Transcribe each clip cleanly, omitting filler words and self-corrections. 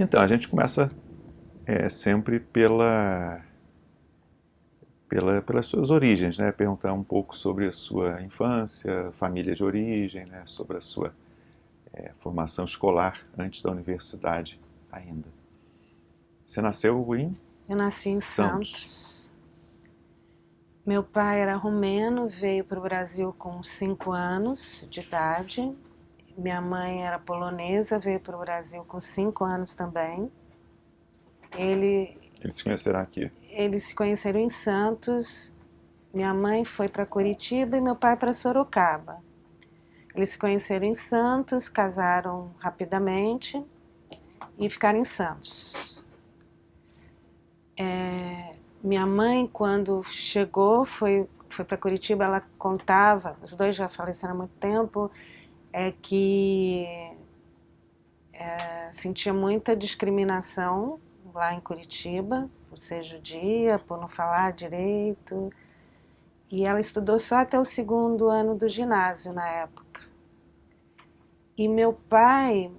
Então, a gente começa sempre pelas suas origens, né? Perguntar um pouco sobre a sua infância, família de origem, né? Sobre a sua formação escolar antes da universidade ainda. Você nasceu em Eu nasci em Santos. Santos. Meu pai era romeno, veio para o Brasil com 5 anos de idade. Minha mãe era polonesa, veio para o Brasil com 5 anos também. Eles se conheceram aqui. Eles se conheceram em Santos. Minha mãe foi para Curitiba e meu pai para Sorocaba. Eles se conheceram em Santos, casaram rapidamente e ficaram em Santos. Minha mãe, quando chegou, foi para Curitiba, ela contava, os dois já faleceram há muito tempo, que sentia muita discriminação lá em Curitiba, por ser judia, por não falar direito. E ela estudou só até o 2º ano do ginásio na época. E meu pai,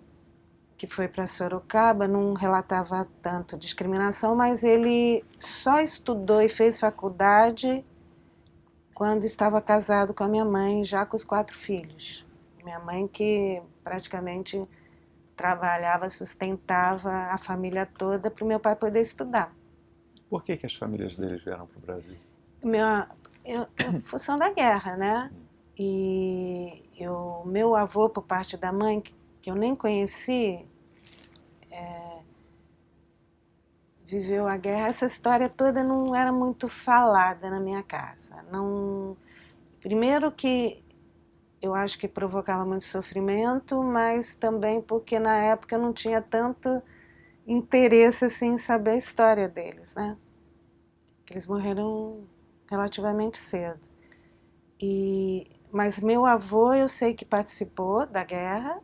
que foi para Sorocaba, não relatava tanto discriminação, mas ele só estudou e fez faculdade quando estava casado com a minha mãe, já com os 4 filhos. Minha mãe que praticamente trabalhava, sustentava a família toda para o meu pai poder estudar. Por que as famílias deles vieram para o Brasil? Função da guerra, né? Meu avô, por parte da mãe, que eu nem conheci, viveu a guerra. Essa história toda não era muito falada na minha casa. Não, primeiro que eu acho que provocava muito sofrimento, mas também porque na época eu não tinha tanto interesse assim, em saber a história deles, né? Eles morreram relativamente cedo. Mas meu avô eu sei que participou da guerra Avô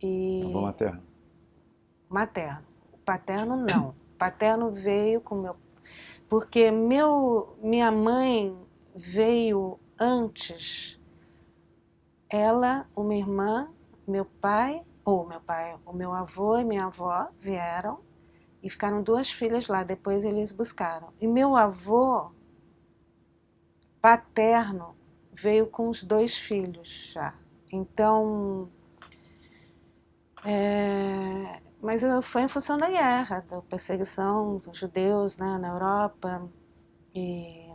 e materno. materno. O paterno não. O paterno veio com meu... Porque minha mãe veio antes. Ela, uma irmã, o meu avô e minha avó vieram e ficaram 2 filhas lá. Depois eles buscaram. E meu avô paterno veio com os 2 filhos já. Então, mas foi em função da guerra, da perseguição dos judeus, né, na Europa. E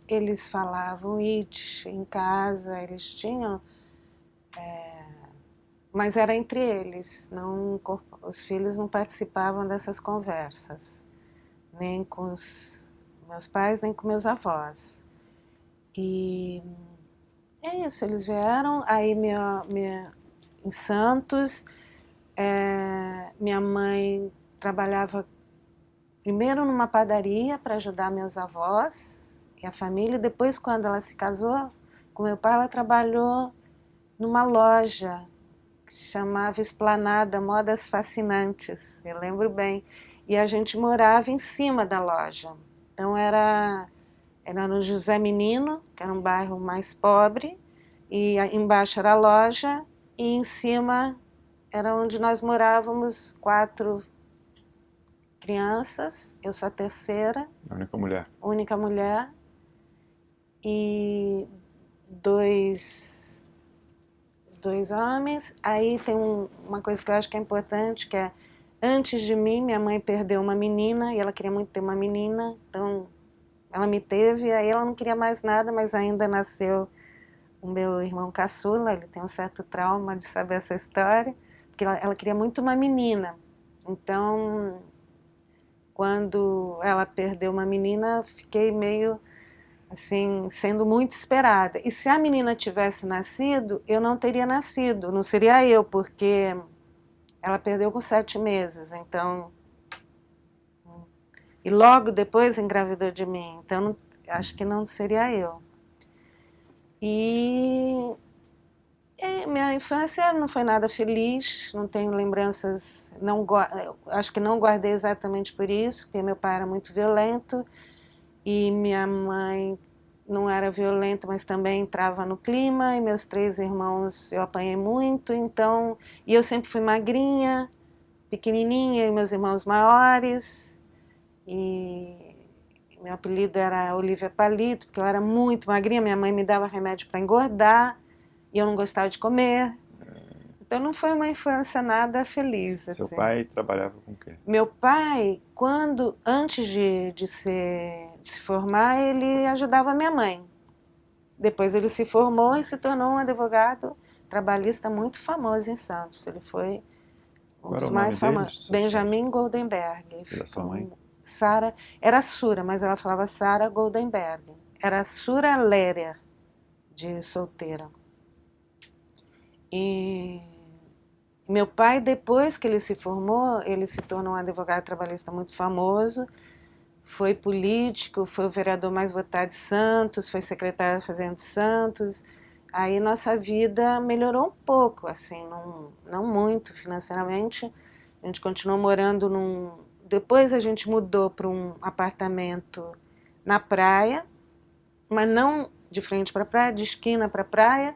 eles falavam Yiddish em casa, eles tinham... Mas era entre eles, não, os filhos não participavam dessas conversas, nem com os meus pais, nem com meus avós. E é isso, eles vieram, aí em Santos, minha mãe trabalhava primeiro numa padaria para ajudar meus avós e a família, e depois quando ela se casou com meu pai, ela trabalhou numa loja que se chamava Esplanada Modas Fascinantes, eu lembro bem, e a gente morava em cima da loja, então era no José Menino, que era um bairro mais pobre, e embaixo era a loja, e em cima era onde nós morávamos, 4 crianças, eu sou a terceira, A única mulher. única mulher, e dois homens. Aí tem uma coisa que eu acho que é importante, que é, antes de mim, minha mãe perdeu uma menina, e ela queria muito ter uma menina, então ela me teve, e aí ela não queria mais nada, mas ainda nasceu o meu irmão caçula, ele tem um certo trauma de saber essa história, porque ela queria muito uma menina. Então, quando ela perdeu uma menina, fiquei meio assim, sendo muito esperada. E se a menina tivesse nascido, eu não teria nascido, não seria eu, porque ela perdeu com 7 meses, então... E logo depois engravidou de mim, então acho que não seria eu. E minha infância não foi nada feliz, não tenho lembranças, acho que não guardei exatamente por isso, porque meu pai era muito violento e minha mãe não era violenta, mas também entrava no clima, e meus 3 irmãos eu apanhei muito, então, e eu sempre fui magrinha, pequenininha, e meus irmãos maiores, e meu apelido era Olivia Palito, porque eu era muito magrinha, minha mãe me dava remédio para engordar, e eu não gostava de comer. Então não foi uma infância nada feliz. Seu assim. pai trabalhava com o quê? Meu pai, antes de se formar, ele ajudava a minha mãe. Depois ele se formou e se tornou um advogado trabalhista muito famoso em Santos. Ele foi um Qual era dos o nome mais famosos. deles? Benjamin Goldenberg. E da sua mãe? Sara, era Sura, mas ela falava Sara Goldenberg. Era Sura Lerer, de solteira. E meu pai, depois que ele se formou, ele se tornou um advogado trabalhista muito famoso, foi político, foi o vereador mais votado de Santos, foi secretário da Fazenda de Santos. Aí nossa vida melhorou um pouco, assim, não muito financeiramente. A gente continuou morando Depois a gente mudou para um apartamento na praia, mas não de frente para a praia, de esquina para a praia,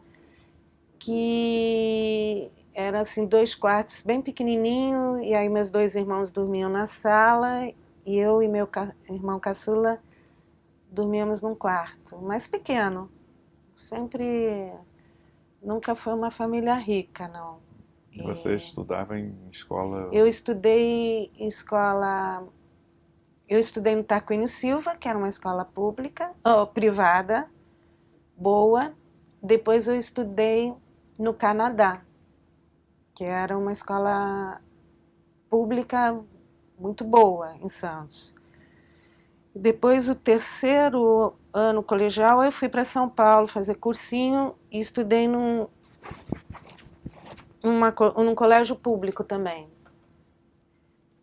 que era assim 2 quartos bem pequenininho, e aí meus 2 irmãos dormiam na sala e eu e meu irmão caçula dormíamos num quarto mais pequeno. Nunca foi uma família rica, não. E você estudava em escola? Eu estudei em escola. Eu estudei no Tarquínio Silva, que era uma escola privada, boa. Depois eu estudei no Canadá, que era uma escola pública muito boa em Santos. Depois, o 3º ano colegial, eu fui para São Paulo fazer cursinho e estudei num colégio público também.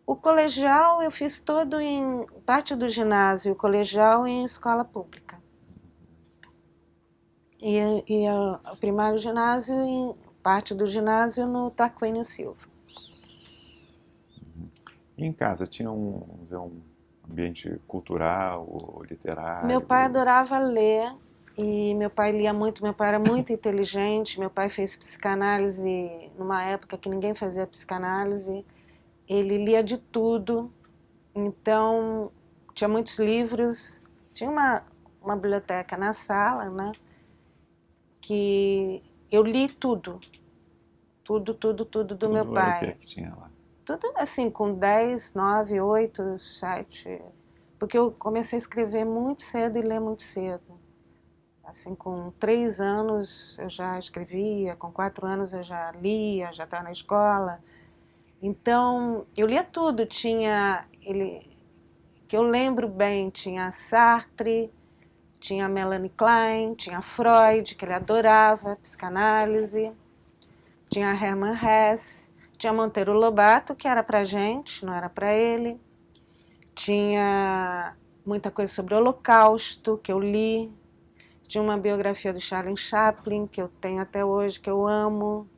O colegial eu fiz todo em parte do ginásio, o colegial em escola pública. E o primário ginásio, em parte do ginásio no Tarquínio Silva. E em casa tinha um ambiente cultural ou literário? Meu pai adorava ler e meu pai lia muito, meu pai era muito inteligente, meu pai fez psicanálise numa época que ninguém fazia psicanálise, ele lia de tudo, então tinha muitos livros, tinha uma biblioteca na sala, né, que eu li tudo do meu pai. Era o que tinha lá? Tudo assim, com 10, 9, 8, 7... Porque eu comecei a escrever muito cedo e ler muito cedo. Assim, com 3 anos eu já escrevia, com 4 anos eu já lia, já estava na escola. Então, eu lia tudo. Que eu lembro bem, tinha Sartre, tinha Melanie Klein, tinha Freud, que ele adorava, psicanálise, tinha Hermann Hesse, tinha Monteiro Lobato, que era pra gente, não era pra ele. Tinha muita coisa sobre o Holocausto, que eu li. Tinha uma biografia do Charlie Chaplin, que eu tenho até hoje, que eu amo.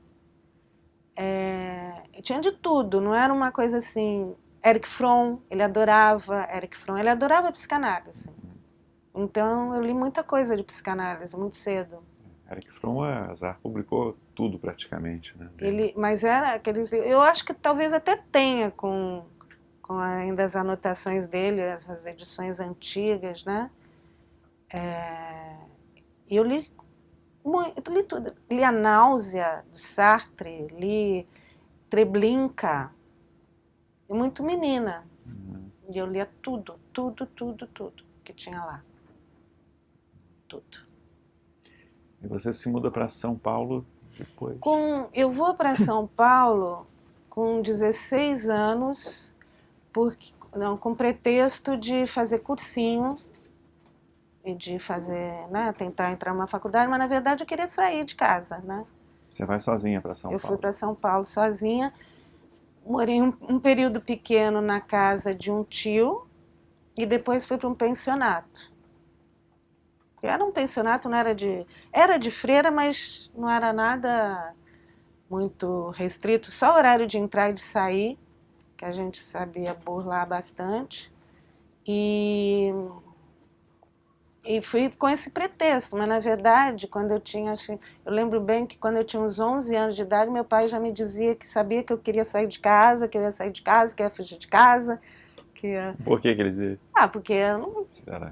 Tinha de tudo, não era uma coisa assim... Erich Fromm, ele adorava psicanálise. Então, eu li muita coisa de psicanálise, muito cedo. Erich Fromm, Azar, publicou tudo praticamente, né? Mas era aqueles... Eu acho que talvez até tenha com ainda as anotações dele, essas edições antigas, né? E eu li tudo. Li A Náusea, do Sartre, li Treblinka, e muito menina. E eu lia tudo que tinha lá. Tudo. E você se muda para São Paulo depois? Eu vou para São Paulo com 16 anos, com pretexto de fazer cursinho e de fazer, né, tentar entrar numa faculdade, mas na verdade eu queria sair de casa, né? Você vai sozinha para São Paulo? Eu fui para São Paulo sozinha, morei um período pequeno na casa de um tio e depois fui para um pensionato. Era um pensionato, não era de freira, mas não era nada muito restrito, só horário de entrar e de sair, que a gente sabia burlar bastante. E E fui com esse pretexto, mas na verdade, quando eu tinha, eu lembro bem que quando eu tinha uns 11 anos de idade, meu pai já me dizia que sabia que eu queria sair de casa, que eu ia sair de casa, que eu ia fugir de casa, que ia... Por que que ele dizia? Porque Era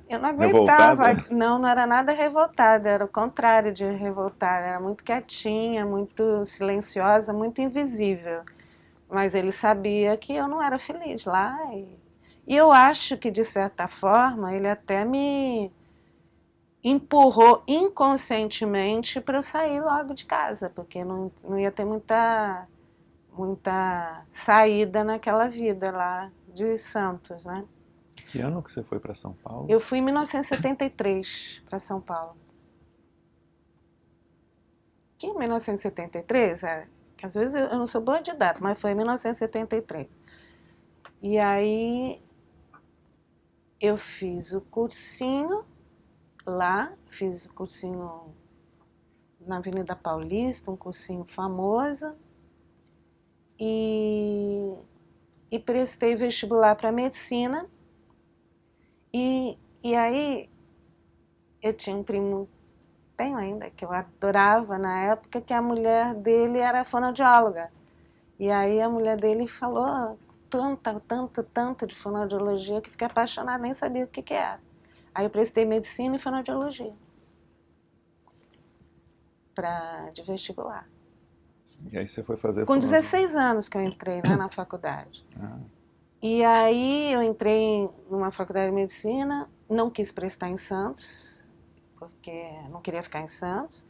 eu não revoltado? aguentava. Não, não era nada revoltada, era o contrário de revoltada, era muito quietinha, muito silenciosa, muito invisível. Mas ele sabia que eu não era feliz lá. E eu acho que, de certa forma, ele até me empurrou inconscientemente para eu sair logo de casa, porque não ia ter muita saída naquela vida lá de Santos, né? Que ano que você foi para São Paulo? Eu fui em 1973 para São Paulo. Que em 1973, que às vezes eu não sou boa de data, mas foi em 1973. E aí eu fiz o cursinho lá, fiz o cursinho na Avenida Paulista, um cursinho famoso, e prestei vestibular para medicina. E aí eu tinha um primo, tenho ainda, que eu adorava na época, que a mulher dele era fonoaudióloga. E aí a mulher dele falou tanto de fonoaudiologia que fiquei apaixonada, nem sabia o que era. Aí eu prestei medicina e fonoaudiologia de vestibular. E aí você foi fazer Com fonoaudiologia? 16 anos que eu entrei, né, na faculdade. Ah, E aí eu entrei numa faculdade de medicina, não quis prestar em Santos, porque não queria ficar em Santos,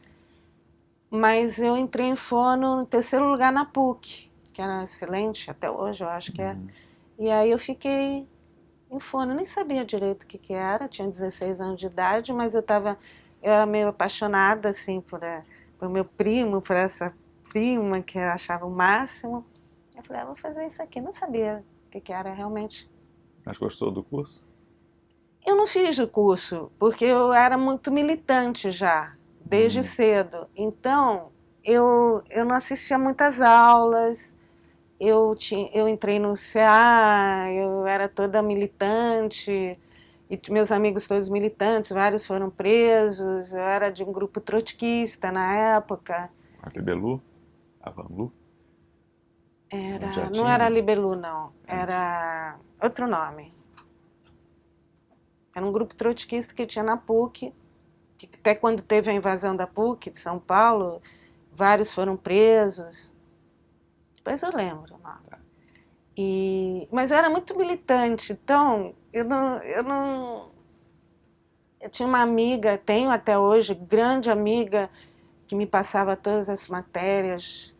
mas eu entrei em fono no terceiro lugar na PUC, que era excelente, até hoje eu acho que é. E aí eu fiquei em fono, nem sabia direito o que era, tinha 16 anos de idade, mas eu era meio apaixonada assim por meu primo, por essa prima que eu achava o máximo. Eu falei, vou fazer isso aqui, não sabia o que era realmente. mas gostou do curso? Eu não fiz o curso, porque eu era muito militante já, desde cedo. Então, eu não assistia muitas aulas, eu entrei no CA, eu era toda militante, e meus amigos todos militantes, vários foram presos, eu era de um grupo trotskista na época. A Libelu? A Vanlu? Não era Libelu, não, era outro nome. Era um grupo trotskista que tinha na PUC, que até quando teve a invasão da PUC de São Paulo, vários foram presos. Depois eu lembro. Mas eu era muito militante, então eu tinha uma amiga, tenho até hoje, grande amiga, que me passava todas as matérias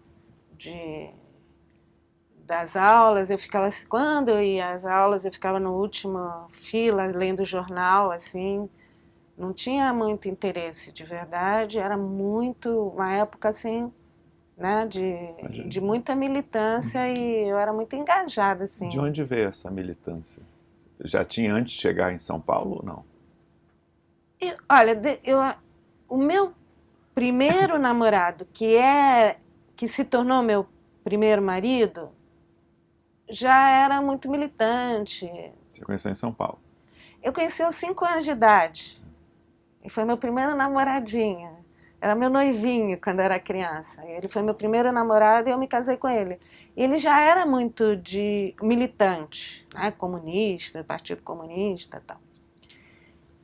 das aulas. Eu ficava, quando eu ia às aulas, eu ficava na última fila, lendo o jornal, assim. Não tinha muito interesse, de verdade, era uma época assim, né, de muita militância, e eu era muito engajada, assim. De onde veio essa militância? Já tinha antes de chegar em São Paulo ou não? Olha, o meu primeiro namorado, que se tornou meu primeiro marido, já era muito militante. Você conheceu em São Paulo? Eu conheci aos 5 anos de idade. E foi meu primeiro namoradinho. Era meu noivinho quando eu era criança. Ele foi meu primeiro namorado e eu me casei com ele. Ele já era muito militante, né? Comunista, Partido Comunista e tal.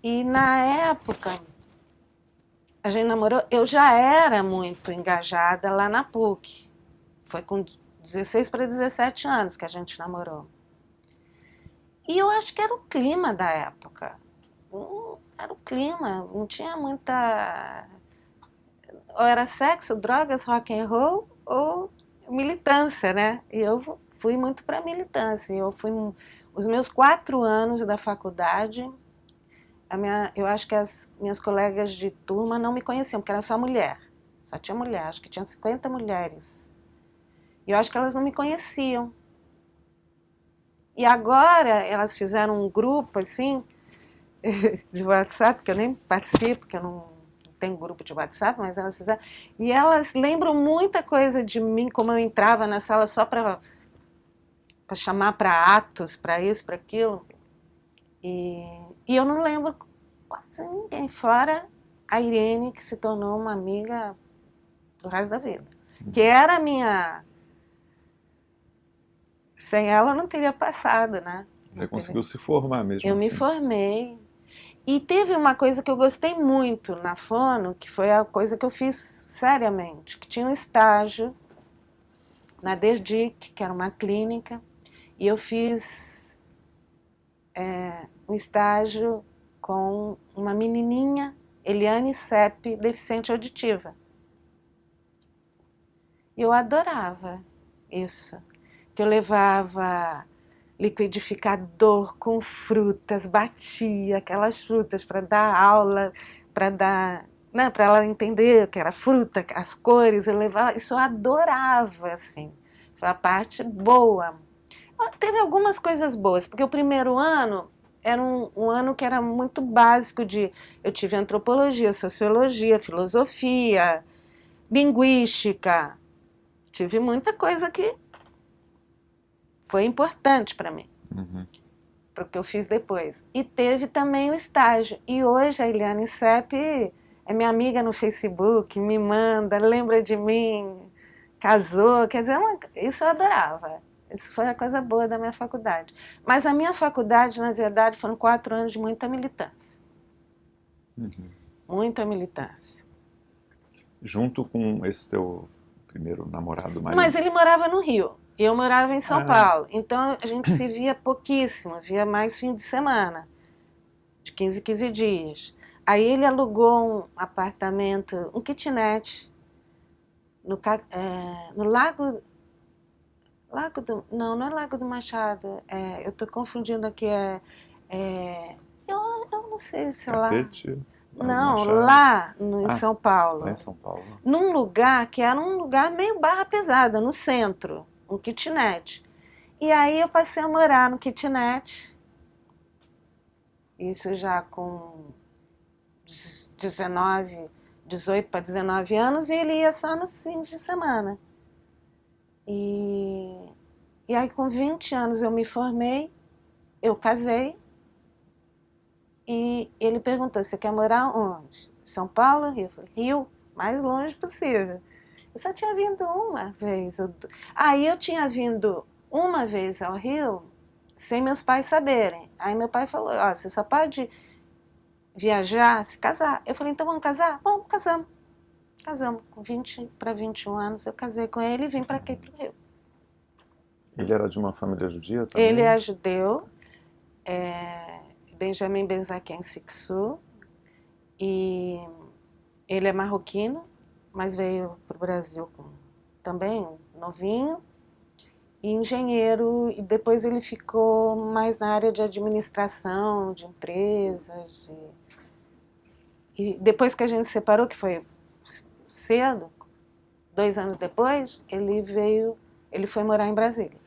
E na época, a gente namorou, eu já era muito engajada lá na PUC. Foi com 16 para 17 anos que a gente namorou. E eu acho que era o clima da época. Era o clima, não tinha muita... Ou era sexo, drogas, rock and roll ou militância, né? E eu fui muito para militância. Os meus 4 anos da faculdade, eu acho que as minhas colegas de turma não me conheciam, porque era só mulher. Só tinha mulher, acho que tinha 50 mulheres. E eu acho que elas não me conheciam. E agora elas fizeram um grupo, assim, de WhatsApp, que eu nem participo, porque eu não tenho grupo de WhatsApp, mas elas fizeram. E elas lembram muita coisa de mim, como eu entrava na sala só para chamar para atos, para isso, para aquilo. E eu não lembro quase ninguém, fora a Irene, que se tornou uma amiga do resto da vida. Que era a minha... Sem ela eu não teria passado, né? Você conseguiu se formar mesmo Eu assim? me formei. E teve uma coisa que eu gostei muito na Fono, que foi a coisa que eu fiz seriamente, que tinha um estágio na Derdic, que era uma clínica, e eu fiz um estágio com uma menininha, Eliane Sepp, deficiente auditiva. E eu adorava isso, que eu levava liquidificador com frutas, batia aquelas frutas para dar aula, para dar, né, para ela entender o que era fruta, as cores, eu levava, isso eu adorava, assim, foi a parte boa. Teve algumas coisas boas, porque o primeiro ano era um ano que era muito básico eu tive antropologia, sociologia, filosofia, linguística, tive muita coisa que foi importante para mim, para o que eu fiz depois. E teve também o estágio. E hoje a Eliane Sepp é minha amiga no Facebook, me manda, lembra de mim, casou, quer dizer, isso eu adorava. Isso foi a coisa boa da minha faculdade. Mas a minha faculdade, na verdade, foram 4 anos de muita militância. Muita militância. Junto com esse teu primeiro namorado, marido? Mas ele morava no Rio. E eu morava em São Paulo, então a gente se via pouquíssimo, via mais fim de semana, de 15 em 15 dias. Aí ele alugou um apartamento, um kitnet, no Lago não é Lago do Machado, eu estou confundindo aqui, eu não sei se é lá... Catete? Não, lá em São Paulo. Lá em São Paulo. Num lugar que era um lugar meio barra pesada, no centro, um kitnet. E aí eu passei a morar no kitnet, isso já com 18 para 19 anos, e ele ia só nos fins de semana. E aí com 20 anos eu me formei, eu casei, e ele perguntou, você quer morar onde? São Paulo, Rio? Eu falei, Rio, mais longe possível. Eu só tinha vindo uma vez. Aí eu tinha vindo uma vez ao Rio, sem meus pais saberem. Aí meu pai falou, você só pode viajar se casar. Eu falei, então vamos casar? Vamos, casamos. Casamos. Com 20 para 21 anos eu casei com ele e vim para aqui, para o Rio. Ele era de uma família judia também? Ele é judeu, Benjamin Benzaken Siksu, e ele é marroquino, mas veio para o Brasil também novinho, e engenheiro, e depois ele ficou mais na área de administração, de empresas. E depois que a gente se separou, que foi cedo, 2 anos depois, ele foi morar em Brasília.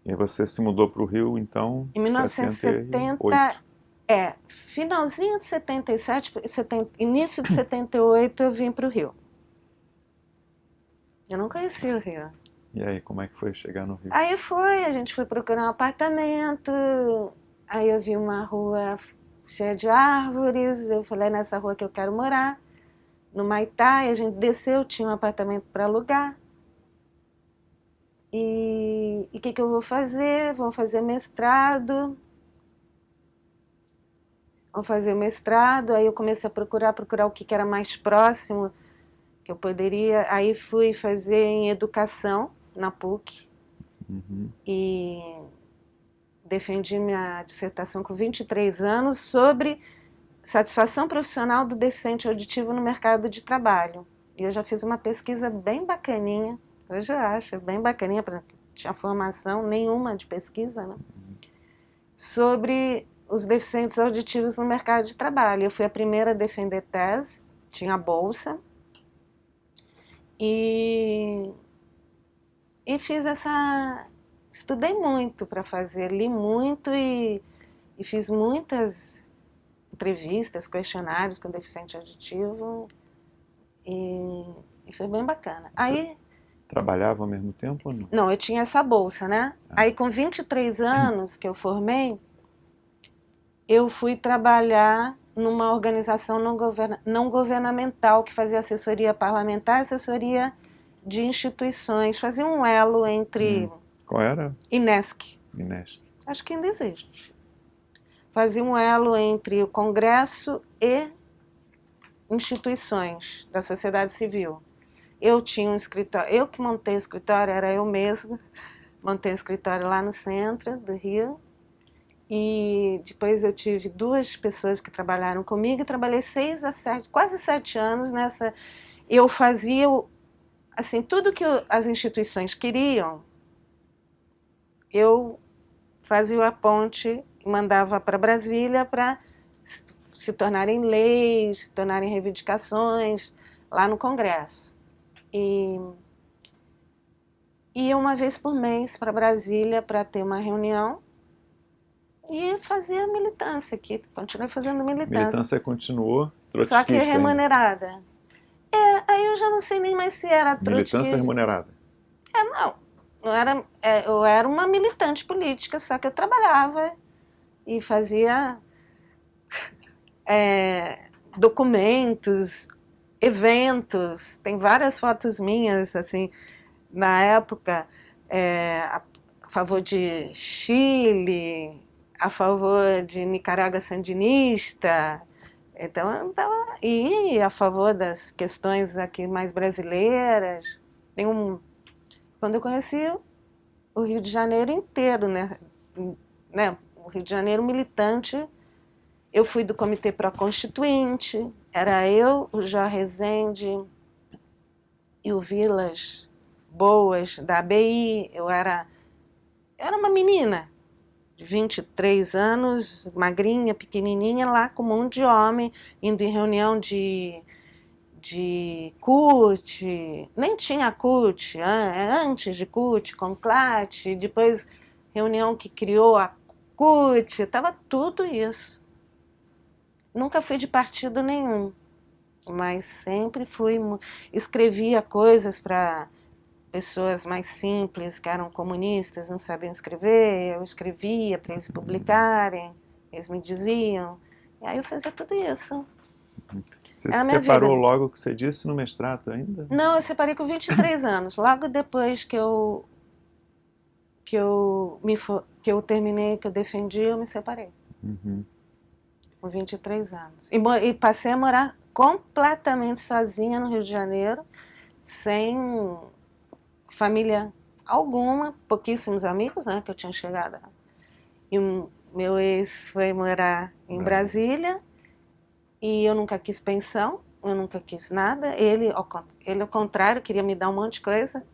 E você se mudou para o Rio, então, em 1970, finalzinho de 77, início de 78 eu vim para o Rio. Eu não conhecia o Rio. E aí, como é que foi chegar no Rio? Aí a gente foi procurar um apartamento, aí eu vi uma rua cheia de árvores, eu falei, nessa rua que eu quero morar, no Maitá, e a gente desceu, tinha um apartamento para alugar. E o que eu vou fazer? Vamos fazer mestrado. Aí eu comecei a procurar o que era mais próximo, que eu poderia. Aí fui fazer em educação, na PUC, e defendi minha dissertação com 23 anos sobre satisfação profissional do deficiente auditivo no mercado de trabalho. E eu já fiz uma pesquisa bem bacaninha, hoje eu acho, bem bacaninha, porque tinha formação nenhuma de pesquisa, né? Sobre os deficientes auditivos no mercado de trabalho. Eu fui a primeira a defender tese, tinha bolsa, e fiz estudei muito para fazer, li muito e fiz muitas entrevistas, questionários com deficiente auditivo, e foi bem bacana. Aí, trabalhava ao mesmo tempo ou não? Não, eu tinha essa bolsa, né? Aí com 23 anos que eu formei, eu fui trabalhar numa organização não governamental que fazia assessoria parlamentar, assessoria de instituições, fazia um elo entre Qual era? INESC, Inés. acho que ainda existe. Fazia um elo entre o Congresso e instituições da sociedade civil. Eu tinha um escritório, eu que montei o escritório, era eu mesma, montei um escritório lá no centro do Rio, e depois eu tive 2 pessoas que trabalharam comigo, e trabalhei 6 a 7, quase 7 anos nessa. Eu fazia, assim, tudo que as instituições queriam, eu fazia a ponte e mandava para Brasília para se tornarem leis, se tornarem reivindicações lá no Congresso. E ia uma vez por mês para Brasília para ter uma reunião e fazia militância aqui, continuei fazendo militância. Militância continuou Só que trotskista ainda. remunerada. Aí eu já não sei nem mais se era Militância trotskista. remunerada. Não era, eu era uma militante política, só que eu trabalhava e fazia documentos, eventos. Tem várias fotos minhas, assim, na época, a favor de Chile, a favor de Nicarágua sandinista, então eu tava, e a favor das questões aqui mais brasileiras. Quando eu conheci o Rio de Janeiro inteiro, né? O Rio de Janeiro militante, eu fui do Comitê Pró-Constituinte, era eu, o Jó Rezende e o Vilas Boas da ABI. Eu era uma menina de 23 anos, magrinha, pequenininha, lá com um monte de homem, indo em reunião de CUT, nem tinha CUT, antes de CUT, Conclate, depois reunião que criou a CUT, estava tudo isso. Nunca fui de partido nenhum, mas sempre escrevia coisas para pessoas mais simples, que eram comunistas, não sabiam escrever, eu escrevia para eles publicarem, eles me diziam, e aí eu fazia tudo isso. Você se separou logo que você disse no mestrado ainda? Não, eu separei com 23 anos, logo depois que eu terminei, que eu defendi, eu me separei. Com 23 anos. E passei a morar completamente sozinha no Rio de Janeiro, sem família alguma, pouquíssimos amigos, né, que eu tinha chegado. E meu ex foi morar em Brasília, e eu nunca quis pensão, eu nunca quis nada. Ele, ao contrário, queria me dar um monte de coisa.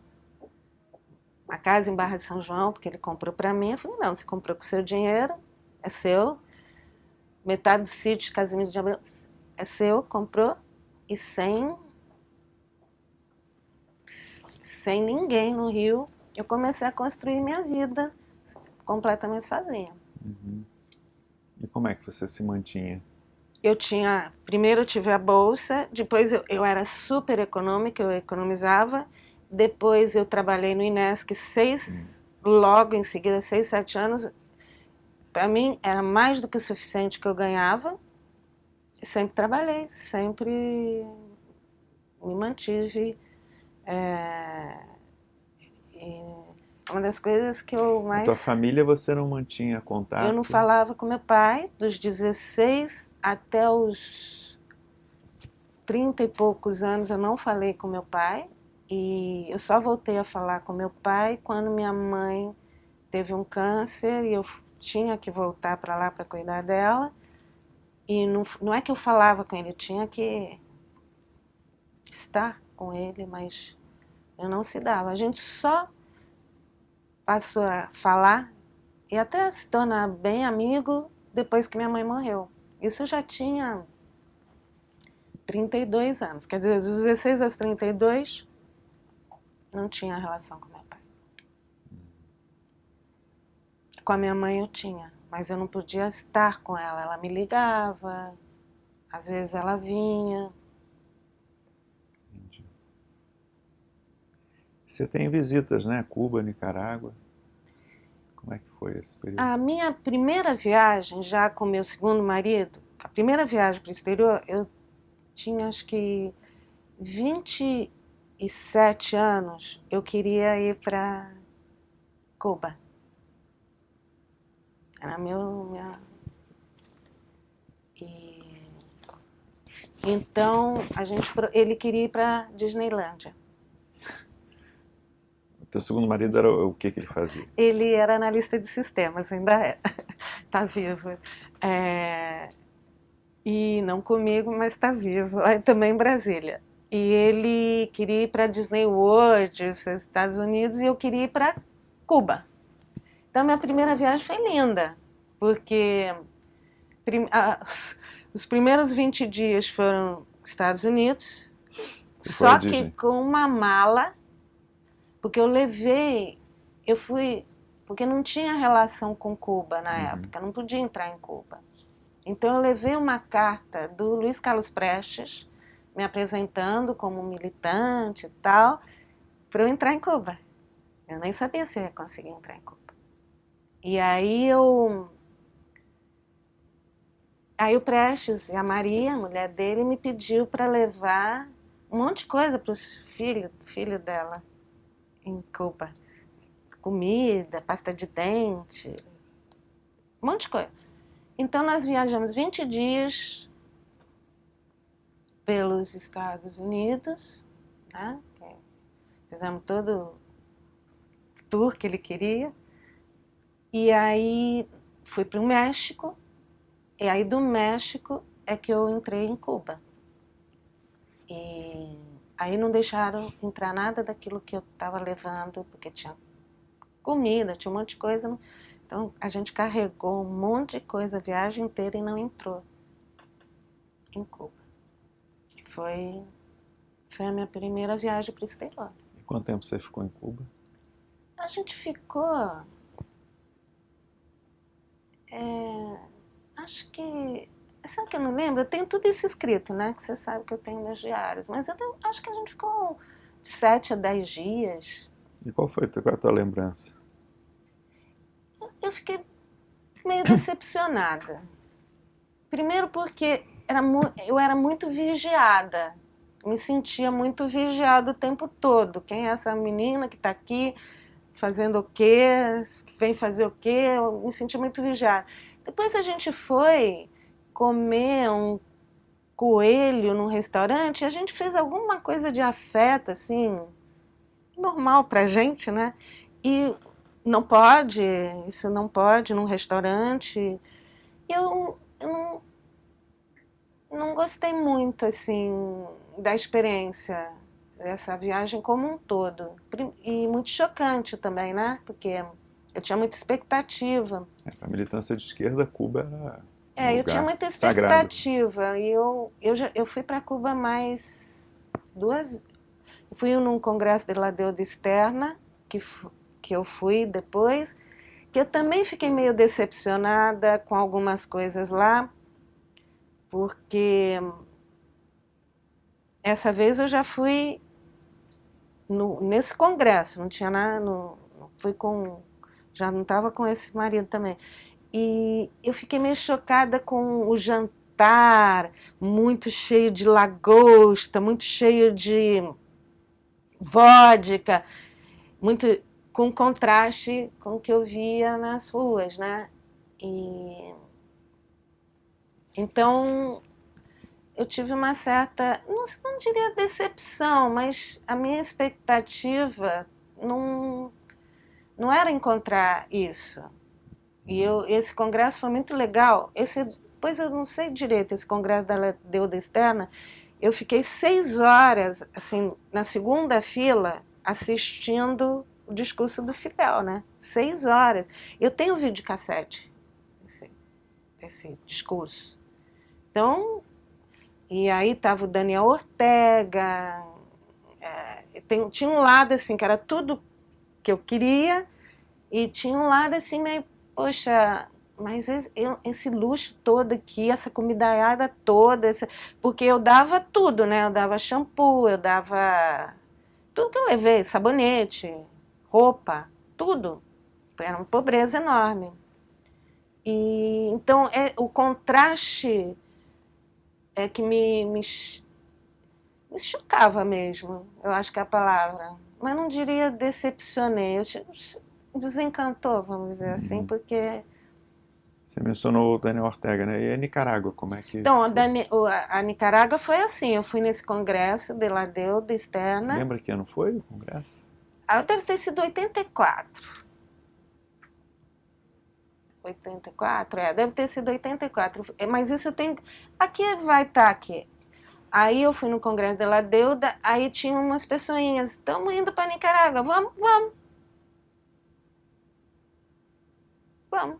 Uma casa em Barra de São João, porque ele comprou para mim. Eu falei, não, você comprou com seu dinheiro, é seu. Metade do sítio de Casimiro de Abreu é seu, comprou. E sem ninguém no Rio, eu comecei a construir minha vida completamente sozinha. E como é que você se mantinha? Primeiro eu tive a bolsa, depois eu era super econômica, eu economizava, depois eu trabalhei no INESC logo em seguida, 6, 7 anos. Para mim era mais do que o suficiente que eu ganhava, e sempre trabalhei, sempre me mantive. Uma das coisas que eu mais... A tua família você não mantinha contato? Eu não falava com meu pai, dos 16 até os 30 e poucos anos eu não falei com meu pai, e eu só voltei a falar com meu pai quando minha mãe teve um câncer e eu tinha que voltar para lá para cuidar dela. E não é que eu falava com ele, eu tinha que estar com ele, mas eu não se dava. A gente só passou a falar e até se tornar bem amigo depois que minha mãe morreu. Isso eu já tinha 32 anos, quer dizer, dos 16 aos 32, não tinha relação com meu pai. Com a minha mãe eu tinha, mas eu não podia estar com ela. Ela me ligava, às vezes ela vinha. Entendi. Você tem visitas, né? Cuba, Nicarágua. Como é que foi esse período? A minha primeira viagem, já com meu segundo marido, a primeira viagem para o exterior, eu tinha acho que 27 anos, eu queria ir para Cuba. Era E... Então, ele queria ir para Disneylândia. O teu segundo marido era o que ele fazia? Ele era analista de sistemas, ainda é. Está vivo. E não comigo, mas está vivo. Também em Brasília. E ele queria ir para Disney World, os Estados Unidos, e eu queria ir para Cuba. Então, minha primeira viagem foi linda, porque os primeiros 20 dias foram Estados Unidos, só que com uma mala, porque eu fui, porque não tinha relação com Cuba na época, não podia entrar em Cuba. Então, eu levei uma carta do Luiz Carlos Prestes, me apresentando como militante e tal, para eu entrar em Cuba. Eu nem sabia se eu ia conseguir entrar em Cuba. E aí o Prestes e a Maria, a mulher dele, me pediu para levar um monte de coisa para os filho dela em Cuba. Comida, pasta de dente, um monte de coisa. Então nós viajamos 20 dias pelos Estados Unidos, né? Fizemos todo o tour que ele queria. E aí fui para o México, e aí do México é que eu entrei em Cuba. E aí não deixaram entrar nada daquilo que eu estava levando, porque tinha comida, tinha um monte de coisa. Então a gente carregou um monte de coisa a viagem inteira e não entrou em Cuba. E foi a minha primeira viagem para o exterior. E quanto tempo você ficou em Cuba? A gente ficou... acho que... Sabe que eu não lembro? Eu tenho tudo isso escrito, né? Que você sabe que eu tenho meus diários. Mas eu acho que a gente ficou de 7 a 10 dias. E qual é a tua lembrança? Eu fiquei meio decepcionada. Primeiro porque eu era muito vigiada. Me sentia muito vigiada o tempo todo. Quem é essa menina que está aqui fazendo o quê? Que vem fazer o quê? Eu me sentia muito vigiada. Depois a gente foi comer um coelho num restaurante, e a gente fez alguma coisa de afeto, assim, normal pra gente, né? E isso não pode num restaurante. Eu não gostei muito, assim, da experiência dessa viagem como um todo. E muito chocante também, né? Porque eu tinha muita expectativa. Para a militância de esquerda, Cuba era eu tinha muita expectativa. Sagrado. E eu fui para Cuba mais duas... Fui num congresso de La Deuda Externa, que eu fui depois, que eu também fiquei meio decepcionada com algumas coisas lá, porque essa vez eu já fui nesse congresso, não tinha nada, já não estava com esse marido também. E eu fiquei meio chocada com o jantar, muito cheio de lagosta, muito cheio de vodka, muito com contraste com o que eu via nas ruas, né? Então, eu tive uma certa, não diria decepção, mas a minha expectativa não era encontrar isso. E esse congresso foi muito legal. Depois eu não sei direito, esse congresso da Deuda Externa, eu fiquei 6 horas, assim, na segunda fila, assistindo o discurso do Fidel, né? 6 horas. Eu tenho videocassete, esse discurso. Então, e aí estava o Daniel Ortega, tinha um lado assim, que era tudo que eu queria, e tinha um lado assim, meio, poxa, mas esse luxo todo aqui, essa comidaiada toda, porque eu dava tudo, né? Eu dava shampoo, eu dava tudo que eu levei, sabonete, roupa, tudo. era uma pobreza enorme. E então o contraste é que me chocava mesmo, eu acho que é a palavra. Mas não diria decepcionei, desencantou, vamos dizer assim, porque... Você mencionou o Daniel Ortega, né? E a Nicarágua, como é que... Então, a Nicarágua foi assim, eu fui nesse congresso de La Deuda externa. Lembra que ano foi o congresso? Deve ter sido 84. 84? Deve ter sido 84. Mas isso eu tenho... Aqui vai estar aqui. Aí eu fui no congresso de La Deuda, aí tinha umas pessoinhas, estamos indo para Nicarágua, vamos, vamos. Vamos.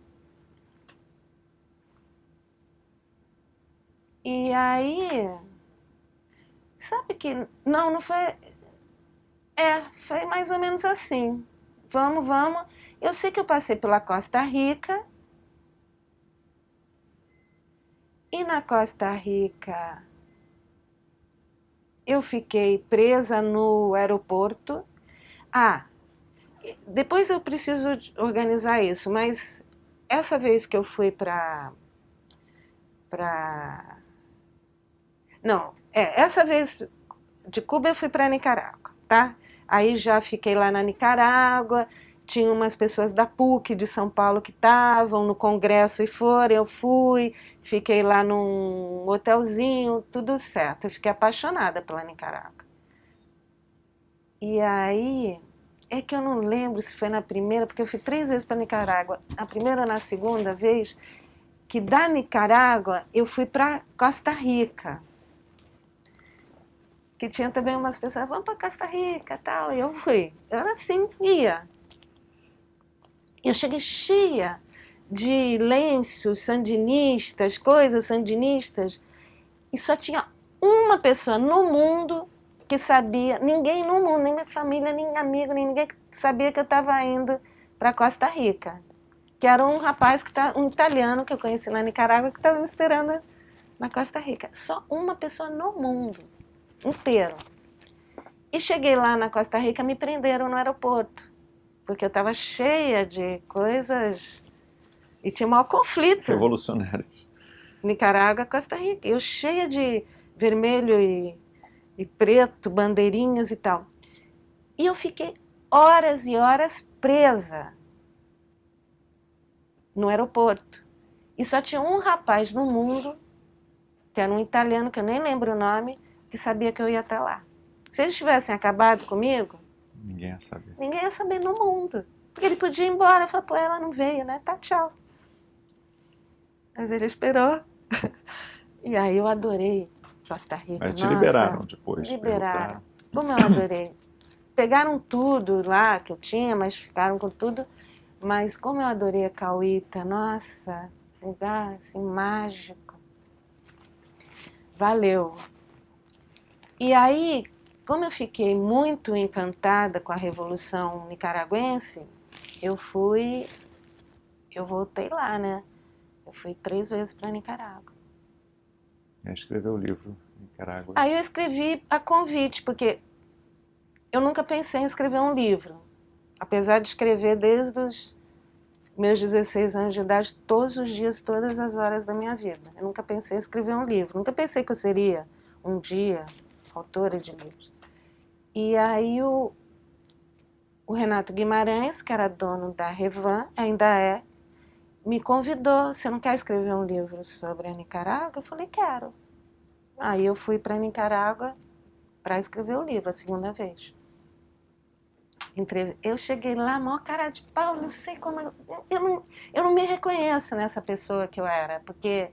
E aí, sabe que, não foi, foi mais ou menos assim, vamos, vamos. Eu sei que eu passei pela Costa Rica, e na Costa Rica eu fiquei presa no aeroporto. Depois eu preciso organizar isso, mas essa vez que eu fui essa vez de Cuba eu fui para Nicarágua, tá? Aí já fiquei lá na Nicarágua, tinha umas pessoas da PUC de São Paulo que estavam no congresso e foram, eu fui, fiquei lá num hotelzinho, tudo certo. Eu fiquei apaixonada pela Nicarágua. E aí, é que eu não lembro se foi na primeira, porque eu fui 3 vezes para Nicarágua, na primeira ou na segunda vez, que da Nicarágua eu fui para Costa Rica. Que tinha também umas pessoas, vamos para Costa Rica, tal, e eu fui. Eu era assim, ia. Eu cheguei cheia de lenços sandinistas, coisas sandinistas, e só tinha uma pessoa no mundo que sabia, ninguém no mundo, nem minha família, nem amigo, nem ninguém sabia que eu estava indo para Costa Rica. Que era um rapaz, um italiano que eu conheci na Nicarágua, que estava me esperando na Costa Rica. Só uma pessoa no mundo inteiro. E cheguei lá na Costa Rica, me prenderam no aeroporto, porque eu estava cheia de coisas e tinha um maior conflito. Revolucionários. Nicarágua, Costa Rica. Eu cheia de vermelho e preto, bandeirinhas e tal. E eu fiquei horas e horas presa no aeroporto. E só tinha um rapaz no mundo, que era um italiano, que eu nem lembro o nome, que sabia que eu ia até lá. Se eles tivessem acabado comigo, ninguém ia saber. Ninguém ia saber no mundo. Porque ele podia ir embora. Eu falei, pô, ela não veio, né? Tá, tchau. Mas ele esperou. E aí eu adorei Costa Rica. Mas te liberaram depois. Liberaram. Como eu adorei. Pegaram tudo lá que eu tinha, mas ficaram com tudo. Mas como eu adorei a Cauíta. Nossa, lugar assim, mágico. Valeu. E aí, como eu fiquei muito encantada com a Revolução Nicaragüense, eu voltei lá, né? Eu fui 3 vezes para Nicarágua. Escreveu o livro, Nicarágua. Aí eu escrevi a convite, porque eu nunca pensei em escrever um livro. Apesar de escrever desde os meus 16 anos de idade, todos os dias, todas as horas da minha vida. Eu nunca pensei em escrever um livro. Nunca pensei que eu seria, um dia, autora de livros. E aí o Renato Guimarães, que era dono da Revan, ainda é, me convidou, você não quer escrever um livro sobre a Nicarágua? Eu falei, quero. Aí eu fui para a Nicarágua para escrever o livro, a segunda vez. Eu cheguei lá, maior cara de pau, não sei como... Eu não me reconheço nessa pessoa que eu era, porque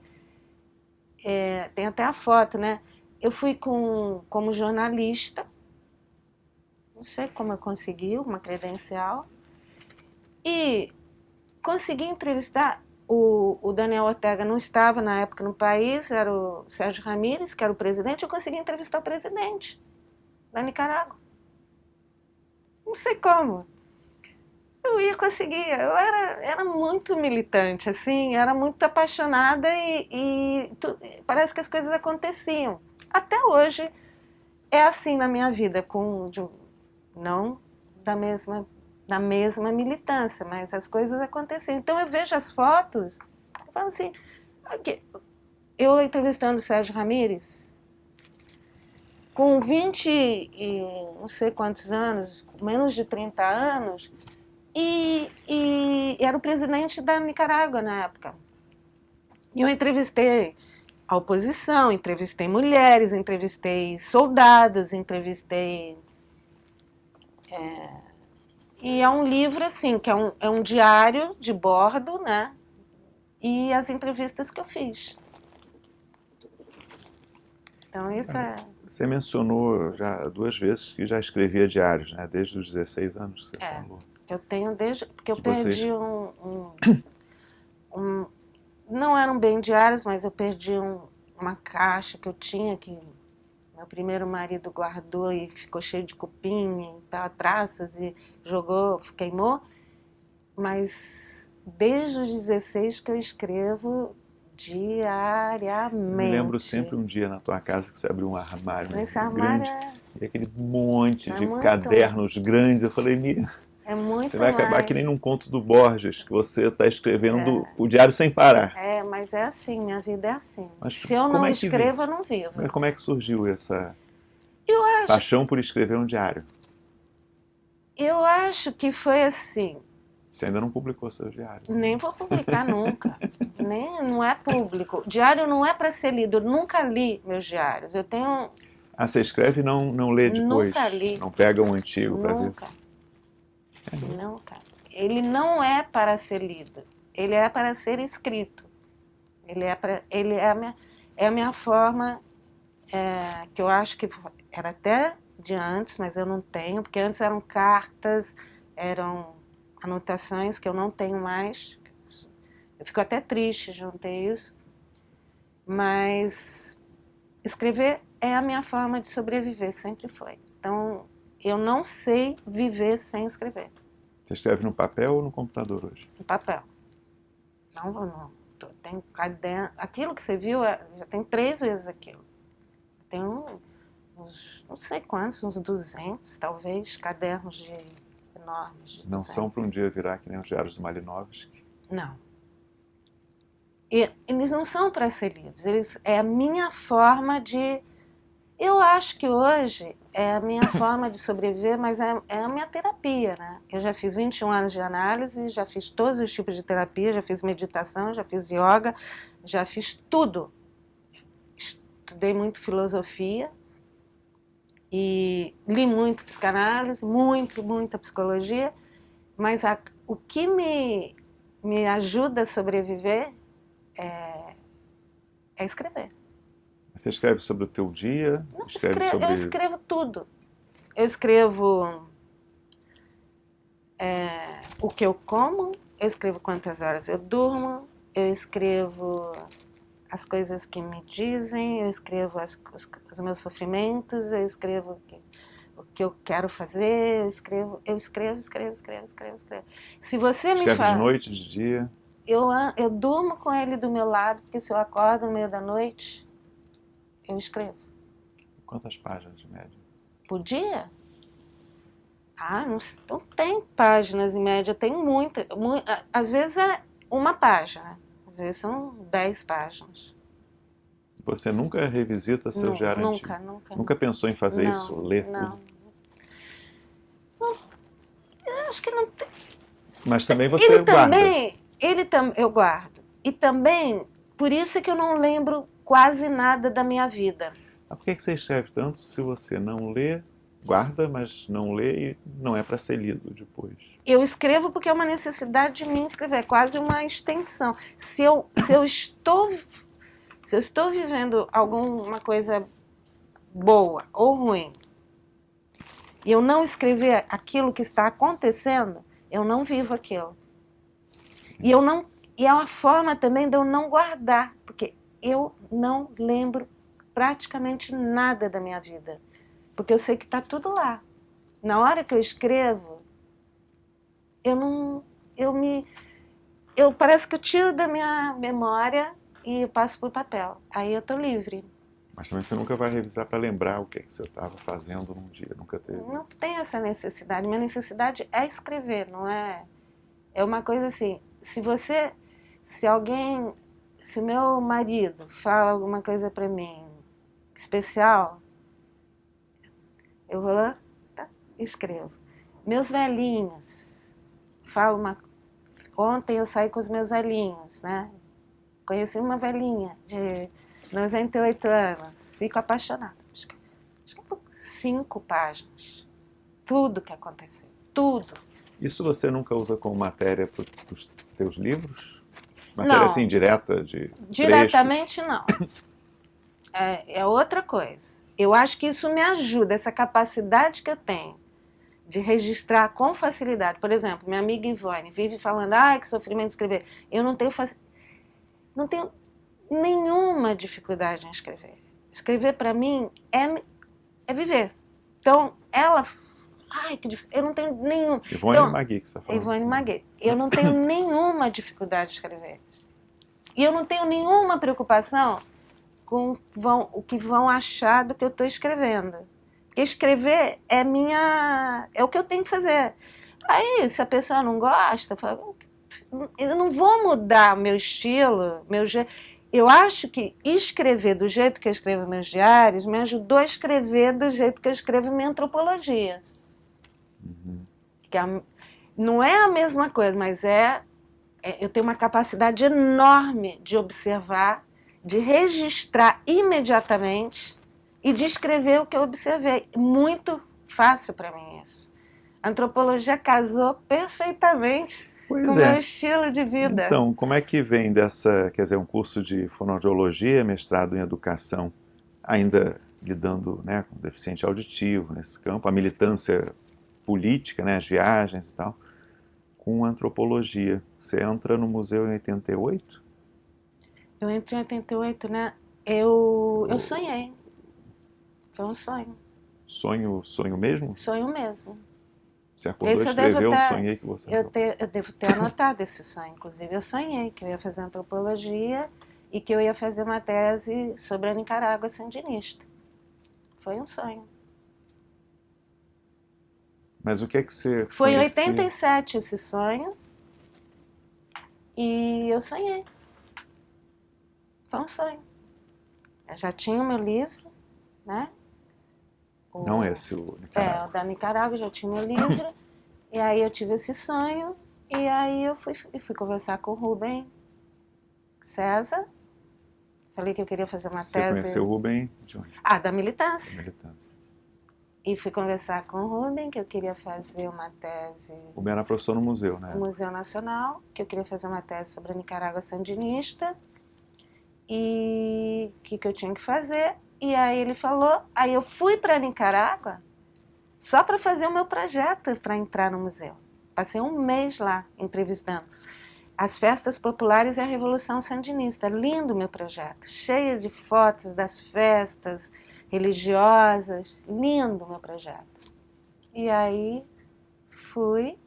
tem até a foto, né? Eu fui como jornalista, não sei como eu consegui uma credencial, e consegui entrevistar o Daniel Ortega. Não estava na época no país, era o Sérgio Ramírez, que era o presidente. Eu consegui entrevistar o presidente da Nicarágua. Não sei como. Eu ia conseguir. Eu era muito militante, assim, era muito apaixonada e parece que as coisas aconteciam. Até hoje é assim na minha vida, não da mesma na mesma militância, mas as coisas aconteciam. Então eu vejo as fotos, eu falo assim, eu entrevistando o Sérgio Ramírez, com 20 e não sei quantos anos, menos de 30 anos, e era o presidente da Nicarágua na época. E eu entrevistei a oposição, entrevistei mulheres, entrevistei soldados, entrevistei... E é um livro, assim, que é um diário de bordo, né? E as entrevistas que eu fiz. Então, isso é... Você mencionou já 2 vezes que já escrevia diários, né? Desde os 16 anos que você falou. Eu tenho desde... Porque eu Que perdi não eram bem diários, mas eu perdi uma caixa que eu tinha, que meu primeiro marido guardou e ficou cheio de cupim e tal, traças, e jogou, queimou. Mas desde os 16 que eu escrevo diariamente. Eu me lembro sempre um dia na tua casa que você abriu um armário Esse armário grande e aquele monte de muito cadernos grandes. Eu falei, é muito você vai acabar mais. que nem num conto do Borges, que você está escrevendo o diário sem parar. Mas é assim, minha vida é assim. Mas se eu não escrevo, eu não vivo. Mas como é que surgiu essa paixão por escrever um diário? Eu acho que foi assim. Você ainda não publicou seu diário? Nem vou publicar nunca. Não é público. Diário não é para ser lido. Eu nunca li meus diários. Eu tenho... Você escreve e não lê depois? Nunca li. Não pega um antigo para ver? Nunca. Nunca. Ele não é para ser lido. Ele é para ser escrito. Ele é a minha forma, que eu acho que era até de antes, mas eu não tenho, porque antes eram cartas, eram anotações que eu não tenho mais. Eu fico até triste de não ter isso. Mas escrever é a minha forma de sobreviver, sempre foi. Então, eu não sei viver sem escrever. Você escreve no papel ou no computador hoje? No papel. Não. Tem caderno. Aquilo que você viu, já tem 3 vezes aquilo. Tem uns, não sei quantos, uns 200, talvez, cadernos enormes. De não 200. São para um dia virar que nem os diários do Malinowski? Não. Eles não são para ser lidos. É a minha forma de... Eu acho que hoje é a minha forma de sobreviver, mas é a minha terapia, né? Eu já fiz 21 anos de análise, já fiz todos os tipos de terapia, já fiz meditação, já fiz yoga, já fiz tudo. Estudei muito filosofia e li muito psicanálise, muita psicologia, mas o que me ajuda a sobreviver é escrever. Você escreve sobre o teu dia? Eu escrevo tudo. Eu escrevo o que eu como, eu escrevo quantas horas eu durmo, eu escrevo as coisas que me dizem, eu escrevo os meus sofrimentos, eu escrevo o que eu quero fazer, eu escrevo. Se você me fala... de noite, de dia? Eu durmo com ele do meu lado, porque se eu acordo no meio da noite... eu escrevo. Quantas páginas de média? Por dia? Não tem páginas em média, tem muita. Às vezes é uma página, às vezes são 10 páginas. Você nunca revisita seu diário antigo? Nunca pensou em fazer isso? Ler tudo? Não. Eu acho que não tem. Mas também você guarda? Eu guardo. E também, por isso é que eu não lembro quase nada da minha vida. Por que você escreve tanto se você não lê, guarda, mas não lê e não é para ser lido depois? Eu escrevo porque é uma necessidade de mim escrever, é quase uma extensão. Se eu estou vivendo alguma coisa boa ou ruim, e eu não escrever aquilo que está acontecendo, eu não vivo aquilo. E é uma forma também de eu não guardar, porque eu não lembro praticamente nada da minha vida, porque eu sei que está tudo lá. Na hora que eu escrevo, parece que eu tiro da minha memória e passo para o papel. Aí eu estou livre. Mas também você nunca vai revisar para lembrar o que é que você estava fazendo num dia, nunca teve. Não tem essa necessidade. Minha necessidade é escrever, não é? É uma coisa assim, se o meu marido fala alguma coisa para mim especial, eu vou lá, tá, escrevo. Meus velhinhos, ontem eu saí com os meus velhinhos, né? Conheci uma velhinha de 98 anos, fico apaixonada. Escrevo 5 páginas, tudo que aconteceu, tudo. Isso você nunca usa como matéria para os teus livros? Matéria assim, direta, de diretamente trechos? não. É outra coisa. Eu acho que isso me ajuda, essa capacidade que eu tenho de registrar com facilidade. Por exemplo, minha amiga Ivone vive falando, que sofrimento de escrever. Eu não tenho nenhuma dificuldade em escrever. Escrever para mim é viver. Então, ela... eu não tenho nenhum... Ivone Magui, que você está falando. Ivone Magui. Eu não tenho nenhuma dificuldade de escrever. E eu não tenho nenhuma preocupação com o que vão achar do que eu estou escrevendo. Porque escrever é o que eu tenho que fazer. Aí, se a pessoa não gosta, eu não vou mudar meu estilo, meu jeito. Eu acho que escrever do jeito que eu escrevo meus diários me ajudou a escrever do jeito que eu escrevo minha antropologia. Que não é a mesma coisa, mas eu tenho uma capacidade enorme de observar, de registrar imediatamente e de escrever o que eu observei. Muito fácil para mim isso. A antropologia casou perfeitamente com o meu estilo de vida. Então, como é que vem um curso de fonoaudiologia, mestrado em educação, ainda lidando, né, com deficiente auditivo nesse campo, a militância política, né, as viagens e tal, com antropologia? Você entra no museu em 88? Eu entrei em 88, né? Eu sonhei. Foi um sonho. Sonho mesmo? Sonho mesmo. Você acordou e escreveu, sonhei que você... Eu devo ter anotado esse sonho. Inclusive, eu sonhei que eu ia fazer antropologia e que eu ia fazer uma tese sobre a Nicarágua sandinista. Foi um sonho. Mas o que é que você Foi em conhecia? 87 esse sonho e eu sonhei. Foi um sonho. Eu já tinha o meu livro, né? Não esse, o Nicarágua. O da Nicarágua, já tinha o meu livro. E aí eu tive esse sonho e aí eu fui conversar com o Rubem César. Falei que eu queria fazer uma tese... Você conheceu o Rubem de onde? Da militância. Da militância. E fui conversar com o Rubem, que eu queria fazer uma tese... O Rubem era professor no museu, né? No Museu Nacional, que eu queria fazer uma tese sobre a Nicarágua sandinista. E o que eu tinha que fazer. E aí ele falou... Aí eu fui para a Nicarágua só para fazer o meu projeto para entrar no museu. Passei um mês lá entrevistando as festas populares e a Revolução Sandinista. Lindo meu projeto, cheio de fotos das festas religiosas. Lindo meu projeto. E aí fui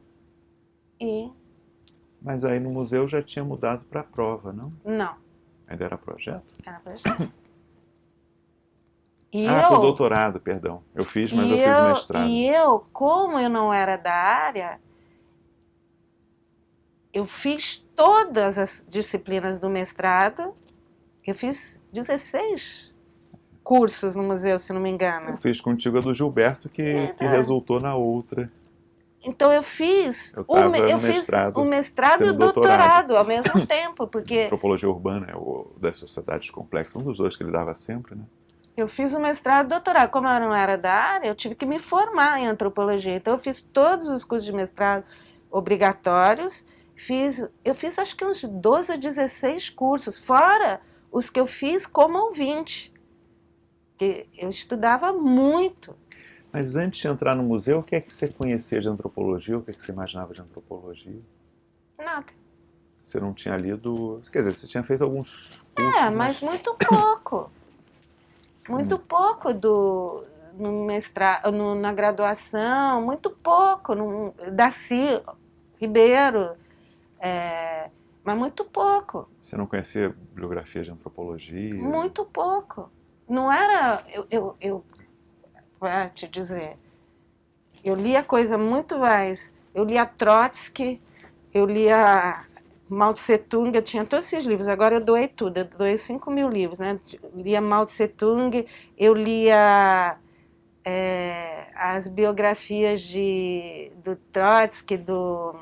e... Mas aí no museu já tinha mudado para a prova, não? Não. Ainda era projeto? Era projeto. Pro doutorado, perdão. Eu fiz, mas eu fiz o mestrado. E como eu não era da área, eu fiz todas as disciplinas do mestrado. Eu fiz 16 cursos no museu, se não me engano. Eu fiz contigo a do Gilberto, que resultou na outra. Então eu fiz o mestrado e o doutorado ao mesmo tempo. Porque Antropologia urbana, ou das sociedades complexas, um dos dois que ele dava sempre, né? Eu fiz o mestrado e doutorado. Como eu não era da área, eu tive que me formar em antropologia. Então, eu fiz todos os cursos de mestrado obrigatórios. Eu fiz acho que uns 12 ou 16 cursos, fora os que eu fiz como ouvinte. Porque eu estudava muito. Mas antes de entrar no museu, o que é que você conhecia de antropologia? O que é que você imaginava de antropologia? Nada. Você não tinha lido... Quer dizer, você tinha feito alguns cursos, mas muito pouco. Muito pouco no mestrado, na graduação, muito pouco. Daci Ribeiro, mas muito pouco. Você não conhecia bibliografia de antropologia? Muito pouco. não era, pra te dizer, eu lia coisa muito mais, eu lia Trotsky, eu lia Mao Tse Tung, eu tinha todos esses livros, agora eu doei tudo, eu doei 5.000 livros, né? Lia Mao Tse Tung, eu lia as biografias do Trotsky, do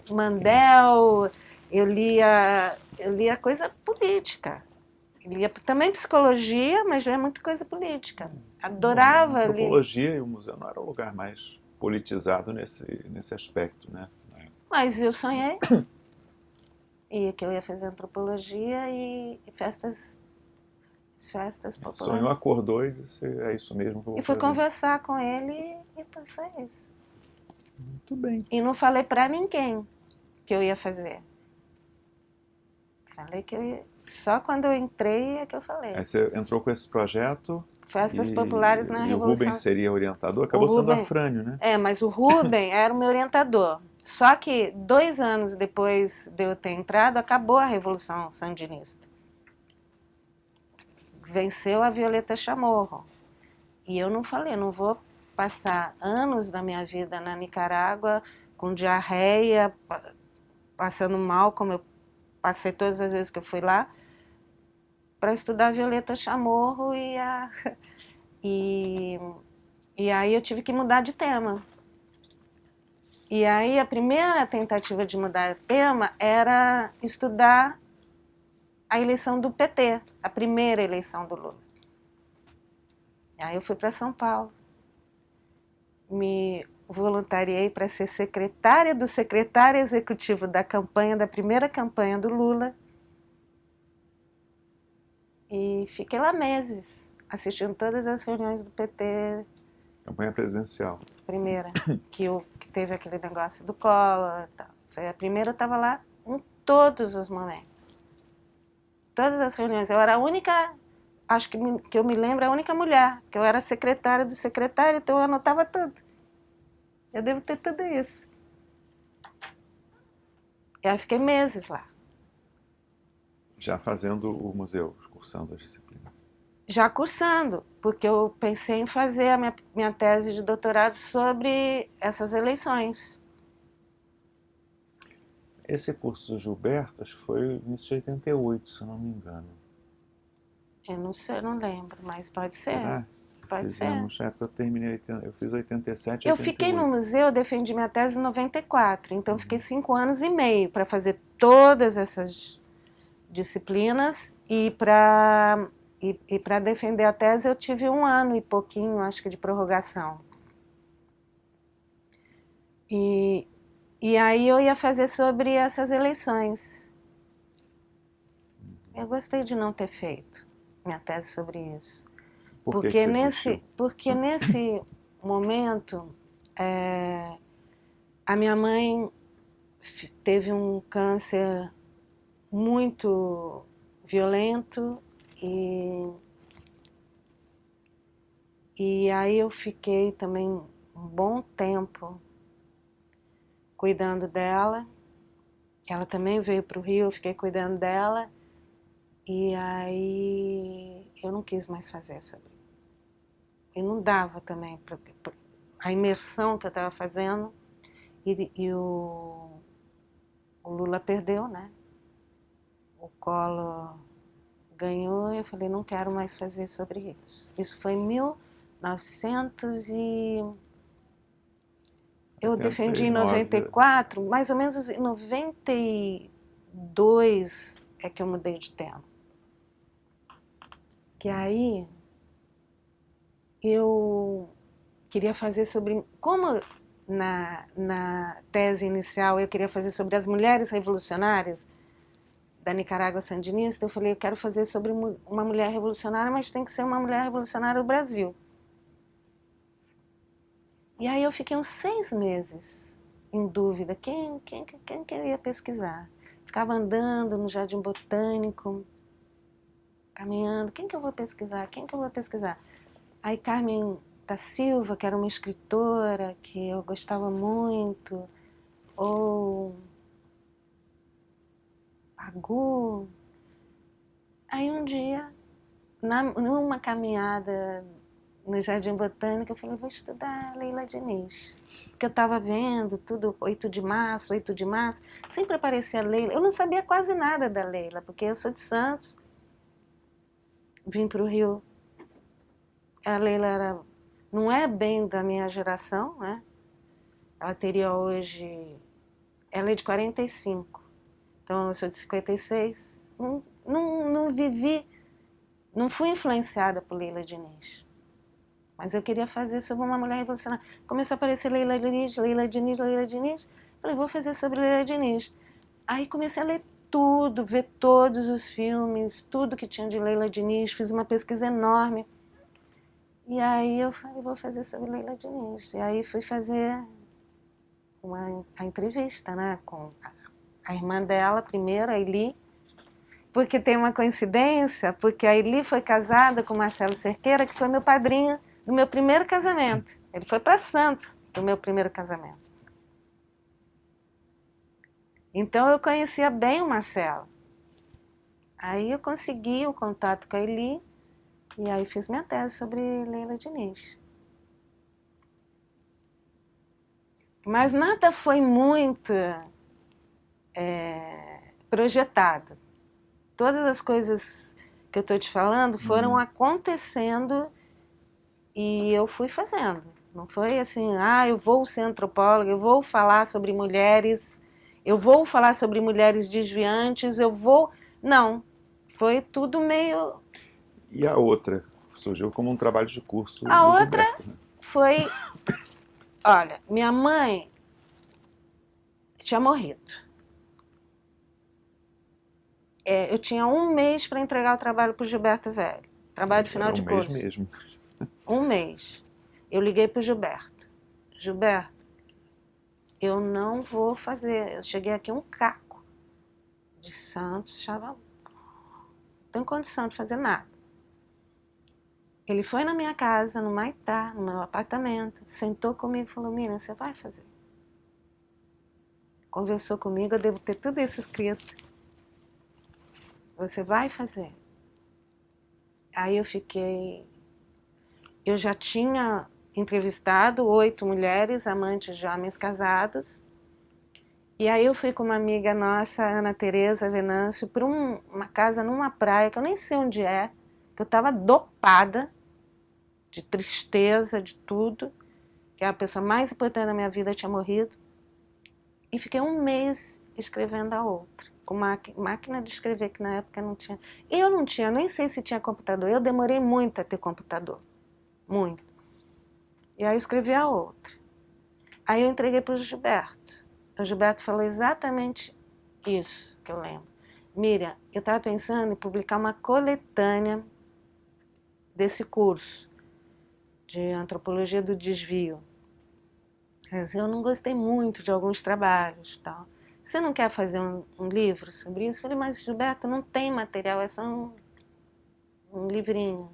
Mandel, eu lia coisa política. Eu lia também psicologia, mas lia muita coisa política. Bom, a Adorava ler. antropologia e o museu não era o lugar mais politizado nesse aspecto, né? Mas eu sonhei que eu ia fazer antropologia e festas Sonhou, populares. acordou e disse, é isso mesmo que eu E vou fui fazer. conversar com ele e foi isso. Muito bem. E não falei pra ninguém que eu ia fazer. Falei que eu ia... Só quando eu entrei é que eu falei. Aí você entrou com esse projeto Festas populares na e o Rubens Revolução. seria orientador, O acabou sendo Rubem, Afrânio, né? mas o Rubem era o meu orientador. Só que 2 anos depois de eu ter entrado, acabou a Revolução Sandinista. Venceu a Violeta Chamorro. E eu não falei, não vou passar anos da minha vida na Nicarágua com diarreia, passando mal, como eu passei todas as vezes que eu fui lá, para estudar a Violeta Chamorro e aí eu tive que mudar de tema. E aí a primeira tentativa de mudar de tema era estudar a eleição do PT, a primeira eleição do Lula. Aí eu fui para São Paulo, me voluntariei para ser secretária do secretário executivo da primeira campanha do Lula, e fiquei lá meses, assistindo todas as reuniões do PT. Campanha presidencial. Primeira, que teve aquele negócio do Collor. Foi a primeira, eu estava lá em todos os momentos. Todas as reuniões. Eu era a única, acho que eu me lembro, a única mulher, que eu era secretária do secretário, então eu anotava tudo. Eu devo ter tudo isso. E aí fiquei meses lá. Já fazendo o museu, cursando as disciplinas. Já cursando, porque eu pensei em fazer a minha tese de doutorado sobre essas eleições. Esse curso do Gilberto, acho que foi no início de 88, se eu não me engano. Eu não sei, eu não lembro, mas pode ser. Será? Pode Fizemos, ser. eu terminei, eu fiz 87 e Eu 88. fiquei no museu, eu defendi minha tese em 94, então fiquei 5 anos e meio para fazer todas essas disciplinas e para defender a tese eu tive 1 ano e pouquinho, acho que, de prorrogação. E aí eu ia fazer sobre essas eleições. Eu gostei de não ter feito minha tese sobre isso. Por que você desistiu? Porque nesse momento, a minha mãe teve um câncer muito violento e aí eu fiquei também um bom tempo cuidando dela. Ela também veio para o Rio, eu fiquei cuidando dela e aí eu não quis mais fazer sobre. E não dava também a imersão que eu estava fazendo e o Lula perdeu, né? O Collor ganhou e eu falei, não quero mais fazer sobre isso. Isso foi em 1900 e... Eu defendi em 94, mais ou menos em 92 é que eu mudei de tema. Que aí eu queria fazer sobre... Como na tese inicial eu queria fazer sobre as mulheres revolucionárias da Nicarágua Sandinista, eu falei, eu quero fazer sobre uma mulher revolucionária, mas tem que ser uma mulher revolucionária do Brasil. E aí eu fiquei uns 6 meses em dúvida, quem que eu ia pesquisar? Ficava andando no Jardim Botânico, caminhando, quem que eu vou pesquisar? Aí Carmen da Silva, que era uma escritora que eu gostava muito, ou Agu. Aí um dia numa caminhada no Jardim Botânico, eu falei, vou estudar Leila Diniz. Porque eu estava vendo tudo, 8 de março, sempre aparecia Leila. Eu não sabia quase nada da Leila, porque eu sou de Santos, vim para o Rio. A Leila não é bem da minha geração, né? Ela teria hoje... Ela é de 45, então eu sou de 56. Não vivi, não fui influenciada por Leila Diniz. Mas eu queria fazer sobre uma mulher revolucionária. Começou a aparecer Leila Diniz. Falei, vou fazer sobre Leila Diniz. Aí comecei a ler tudo, ver todos os filmes, tudo que tinha de Leila Diniz. Fiz uma pesquisa enorme. E aí eu falei, vou fazer sobre Leila Diniz. E aí fui fazer a entrevista, né, com a irmã dela, primeiro, a Eli. Porque tem uma coincidência, porque a Eli foi casada com Marcelo Cerqueira, que foi meu padrinho do meu primeiro casamento. Ele foi para Santos do meu primeiro casamento. Então eu conhecia bem o Marcelo. Aí eu consegui o contato com a Eli e aí fiz minha tese sobre Leila Diniz. Mas nada foi muito projetado. Todas as coisas que eu estou te falando foram acontecendo e eu fui fazendo. Não foi assim, eu vou ser antropóloga, eu vou falar sobre mulheres, eu vou falar sobre mulheres desviantes, eu vou... Não, foi tudo meio... E a outra? Surgiu como um trabalho de curso A do outra Gilberto, né? foi... Olha, minha mãe tinha morrido. Eu tinha 1 mês para entregar o trabalho para o Gilberto Velho. Trabalho de final de curso. Era 1 mês mesmo. 1 mês. Eu liguei para o Gilberto. Gilberto, eu não vou fazer. Eu cheguei aqui um caco de Santos, estava... Não tenho condição de fazer nada. Ele foi na minha casa, no Maitá, no meu apartamento, sentou comigo e falou, Miriam, você vai fazer? Conversou comigo, eu devo ter tudo isso escrito. Você vai fazer? Aí eu fiquei... Eu já tinha entrevistado 8 mulheres, amantes de homens casados. E aí eu fui com uma amiga nossa, Ana Tereza Venâncio, para uma casa numa praia, que eu nem sei onde é, que eu estava dopada, de tristeza, de tudo, que a pessoa mais importante da minha vida tinha morrido. E fiquei 1 mês escrevendo a outra, com máquina de escrever, que na época não tinha. Eu não tinha, nem sei se tinha computador, eu demorei muito a ter computador, muito. E aí eu escrevi a outra. Aí eu entreguei para o Gilberto. O Gilberto falou exatamente isso que eu lembro. Miriam, eu estava pensando em publicar uma coletânea desse curso de antropologia do desvio. Mas eu não gostei muito de alguns trabalhos, tal. Você não quer fazer um livro sobre isso? Eu falei, mas Gilberto, não tem material, é só um livrinho.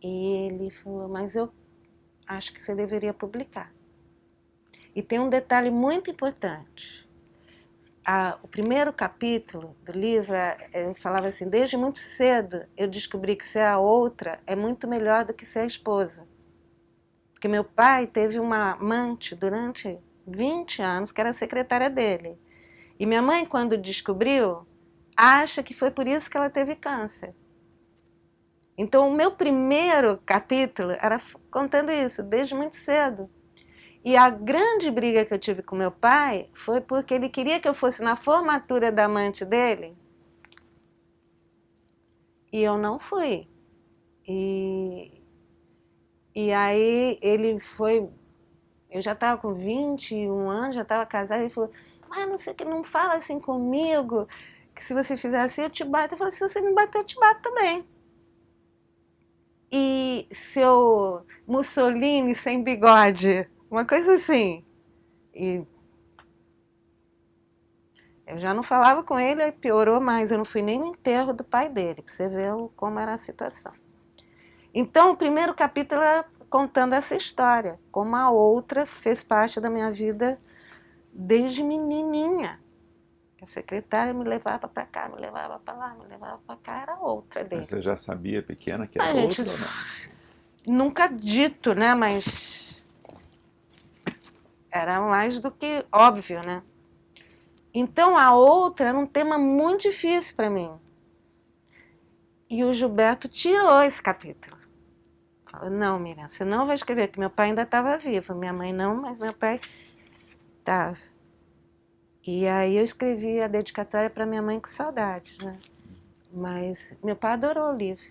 E ele falou, mas eu acho que você deveria publicar. E tem um detalhe muito importante. O primeiro capítulo do livro, ele falava assim, desde muito cedo eu descobri que ser a outra é muito melhor do que ser a esposa. Porque meu pai teve uma amante durante 20 anos, que era a secretária dele. E minha mãe, quando descobriu, acha que foi por isso que ela teve câncer. Então, o meu primeiro capítulo era contando isso, desde muito cedo. E a grande briga que eu tive com meu pai foi porque ele queria que eu fosse na formatura da amante dele. E eu não fui. E aí ele foi... Eu já estava com 21 anos, já estava casada, ele falou, mas não sei o que, não fala assim comigo, que se você fizer assim eu te bato. Eu falei, se você me bater, eu te bato também. E seu Mussolini sem bigode, uma coisa assim. E eu já não falava com ele, aí piorou mais, eu não fui nem no enterro do pai dele, para você ver como era a situação. Então, o primeiro capítulo era contando essa história, como a outra fez parte da minha vida desde menininha. A secretária me levava para cá, me levava para lá, me levava para cá, era outra dele. Mas você já sabia, pequena, que era A gente outra ou não? nunca dito, né? Mas era mais do que óbvio, né? Então a outra era um tema muito difícil para mim. E o Gilberto tirou esse capítulo. Falou, não, Miriam, você não vai escrever, porque meu pai ainda estava vivo. Minha mãe não, mas meu pai estava. E aí eu escrevi a dedicatória para minha mãe com saudades, né? Mas meu pai adorou o livro.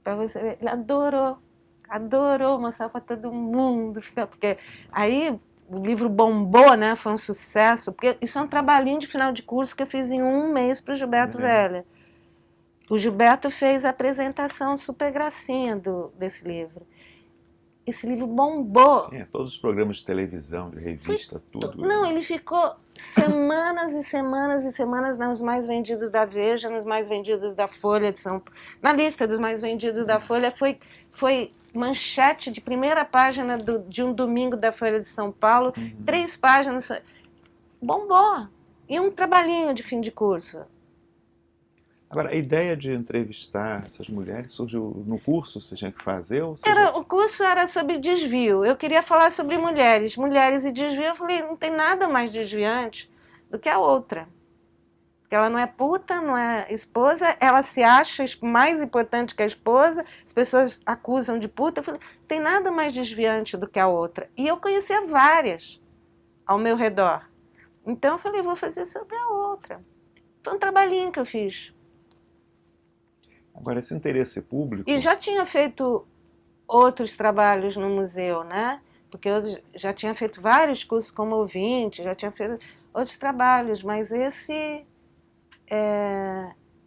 Para você ver, ele adorou mostrar para todo mundo. Porque aí o livro bombou, né? Foi um sucesso. Porque isso é um trabalhinho de final de curso que eu fiz em 1 mês para o Gilberto Velha. O Gilberto fez a apresentação super gracinha desse livro. Esse livro bombou. Sim, todos os programas de televisão, de revista, tudo. Não, ele ficou semanas e semanas e semanas nos mais vendidos da Veja, nos mais vendidos da Folha de São Paulo. Na lista dos mais vendidos da Folha, foi manchete de primeira página de um domingo da Folha de São Paulo, 3 páginas. Bombou. E um trabalhinho de fim de curso. Agora, a ideia de entrevistar essas mulheres surgiu no curso, você tinha que fazer? Ou O curso era sobre desvio. Eu queria falar sobre mulheres. Mulheres e desvio. Eu falei, não tem nada mais desviante do que a outra. Porque ela não é puta, não é esposa, ela se acha mais importante que a esposa, as pessoas acusam de puta. Eu falei, não tem nada mais desviante do que a outra. E eu conhecia várias ao meu redor. Então eu falei, vou fazer sobre a outra. Foi um trabalhinho que eu fiz. Agora, esse interesse público... E já tinha feito outros trabalhos no museu, né? Porque eu já tinha feito vários cursos como ouvinte, já tinha feito outros trabalhos, mas esse...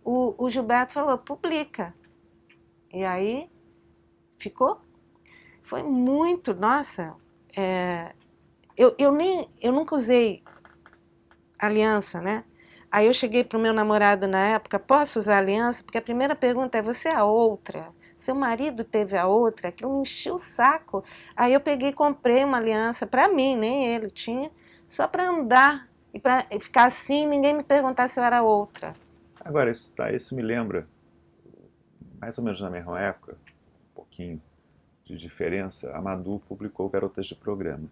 o Gilberto falou, publica. E aí ficou... Foi muito... Nossa, eu nunca usei aliança, né? Aí eu cheguei para o meu namorado na época, posso usar aliança? Porque a primeira pergunta é, você é a outra? Seu marido teve a outra? Aquilo me encheu o saco. Aí eu peguei e comprei uma aliança para mim, nem ele tinha, só para andar e para ficar assim, ninguém me perguntar se eu era outra. Agora, isso me lembra, mais ou menos na mesma época, um pouquinho de diferença, a Madu publicou Garotas de Programa,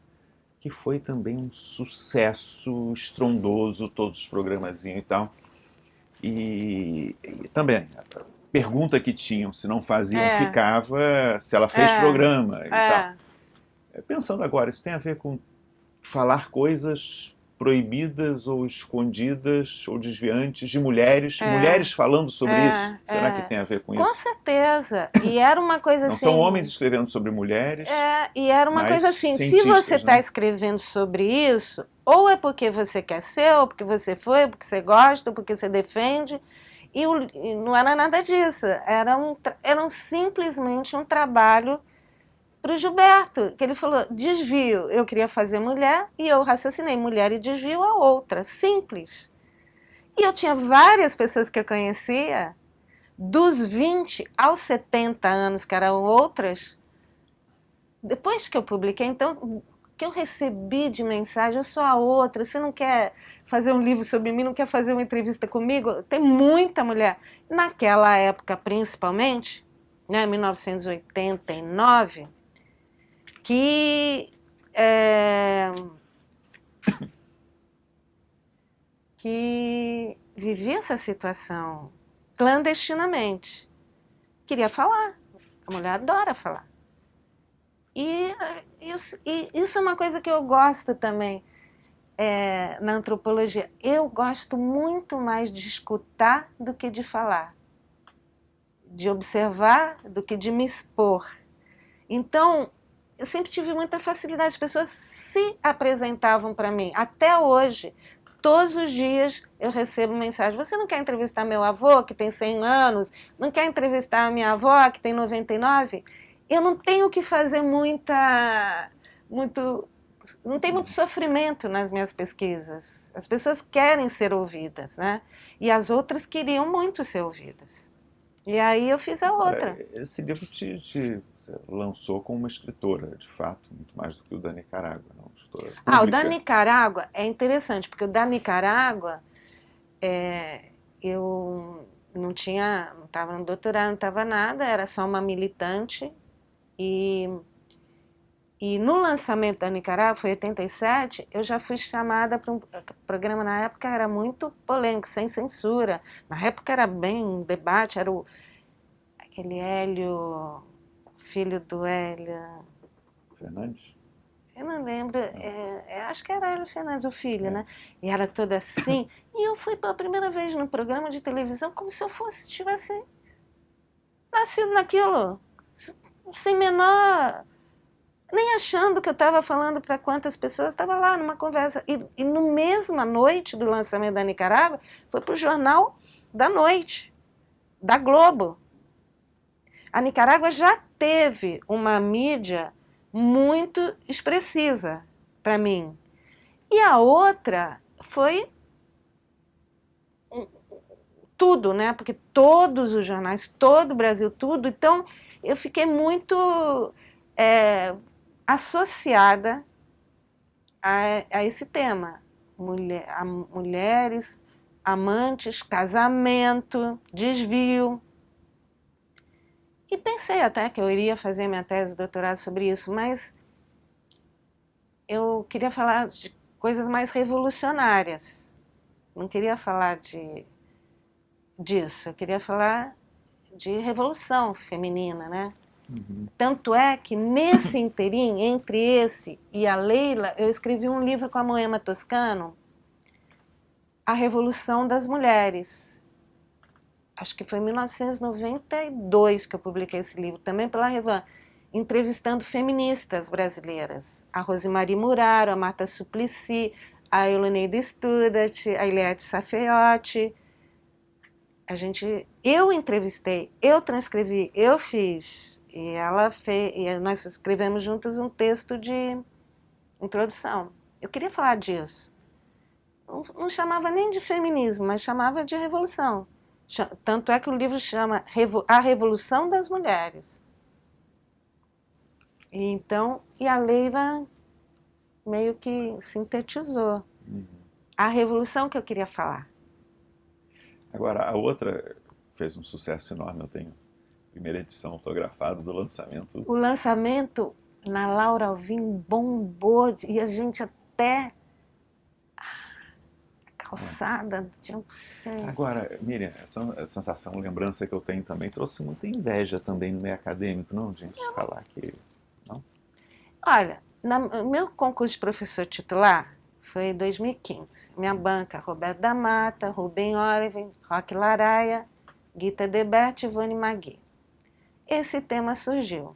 que foi também um sucesso estrondoso, todos os programazinhos e tal. E também, a pergunta que tinham, se não faziam, ficava se ela fez programa e tal. Pensando agora, isso tem a ver com falar coisas proibidas ou escondidas ou desviantes de mulheres, mulheres falando sobre isso. Será que tem a ver com isso? Com certeza. E era uma coisa assim... Não são homens escrevendo sobre mulheres. E era uma coisa assim, se você está escrevendo sobre isso, ou é porque você quer ser, ou porque você foi, ou porque você gosta, ou porque você defende, e não era nada disso. Era simplesmente um trabalho para o Gilberto, que ele falou, desvio, eu queria fazer mulher, e eu raciocinei, mulher e desvio a outra, simples. E eu tinha várias pessoas que eu conhecia, dos 20 aos 70 anos, que eram outras, depois que eu publiquei, então, que eu recebi de mensagem, eu sou a outra, você não quer fazer um livro sobre mim, não quer fazer uma entrevista comigo? Tem muita mulher. Naquela época, principalmente, né, 1989, que vivia essa situação clandestinamente. Queria falar. A mulher adora falar. E isso é uma coisa que eu gosto também na antropologia. Eu gosto muito mais de escutar do que de falar. De observar do que de me expor. Então, eu sempre tive muita facilidade. As pessoas se apresentavam para mim. Até hoje, todos os dias eu recebo mensagem. Você não quer entrevistar meu avô, que tem 100 anos? Não quer entrevistar a minha avó, que tem 99? Eu não tenho que fazer não tem muito sofrimento nas minhas pesquisas. As pessoas querem ser ouvidas, né? E as outras queriam muito ser ouvidas. E aí eu fiz a outra. Esse livro te lançou como uma escritora, de fato, muito mais do que o da Nicarágua, não? O da Nicarágua é interessante, porque o da Nicarágua, eu não estava no doutorado, não estava nada, era só uma militante, e no lançamento da Nicarágua, foi em 87, eu já fui chamada para um programa, na época era muito polêmico, sem censura, na época era bem um debate, era aquele Hélio, filho do Hélio... Fernandes? Eu não lembro, acho que era Hélio Fernandes, o filho, né? E era todo assim. E eu fui pela primeira vez num programa de televisão como se eu tivesse nascido naquilo, sem menor... Nem achando que eu estava falando para quantas pessoas, estava lá numa conversa. E no mesma noite do lançamento da Nicarágua, foi para o Jornal da Noite, da Globo. A Nicarágua já teve uma mídia muito expressiva para mim. E a outra foi tudo, né? Porque todos os jornais, todo o Brasil, tudo. Então, eu fiquei muito associada a esse tema. Mulheres, amantes, casamento, desvio. E pensei até que eu iria fazer minha tese de doutorado sobre isso, mas eu queria falar de coisas mais revolucionárias. Não queria falar disso, eu queria falar de revolução feminina, né? Uhum. Tanto é que nesse interim, entre esse e a Leila, eu escrevi um livro com a Moema Toscano, A Revolução das Mulheres. Acho que foi em 1992 que eu publiquei esse livro, também pela Revan, entrevistando feministas brasileiras. A Rosemary Muraro, a Marta Suplicy, a Eloneida Studart, a Eliette Safeiotti. Eu entrevistei, eu transcrevi, eu fiz. E ela fez, e nós escrevemos juntos um texto de introdução. Eu queria falar disso. Não chamava nem de feminismo, mas chamava de revolução. Tanto é que o livro chama A Revolução das Mulheres. E a Leila meio que sintetizou a revolução que eu queria falar. Agora, a outra fez um sucesso enorme, eu tenho a primeira edição autografada do lançamento. O lançamento na Laura Alvim bombou, e a gente até... calçada, Agora, Miriam, essa sensação, lembrança que eu tenho também, trouxe muita inveja também no meio acadêmico, não, gente? Falar que... Não? Olha, no meu concurso de professor titular foi em 2015. Minha banca, Roberto da Mata, Rubem Oliver, Roque Laraia, Gita Debert e Ivone Magui. Esse tema surgiu,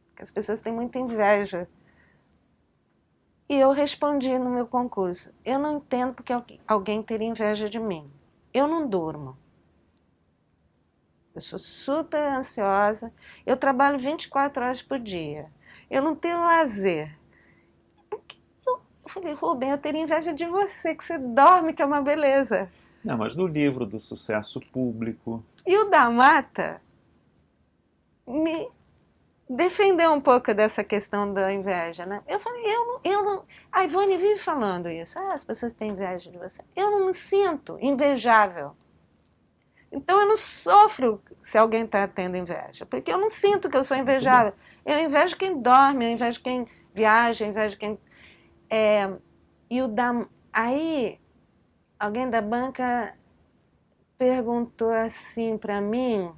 porque as pessoas têm muita inveja. E eu respondi no meu concurso, eu não entendo porque alguém teria inveja de mim. Eu não durmo. Eu sou super ansiosa, eu trabalho 24 horas por dia. Eu não tenho lazer. Eu falei, Rubem, eu teria inveja de você, que você dorme, que é uma beleza. Não, mas no livro do sucesso público... E o da Mata me defendeu um pouco dessa questão da inveja, né? Eu falei, eu não... A Ivone vive falando isso. As pessoas têm inveja de você. Eu não me sinto invejável. Então eu não sofro se alguém está tendo inveja, porque eu não sinto que eu sou invejável. Eu invejo quem dorme, eu invejo quem viaja, eu invejo quem... Aí, alguém da banca perguntou assim para mim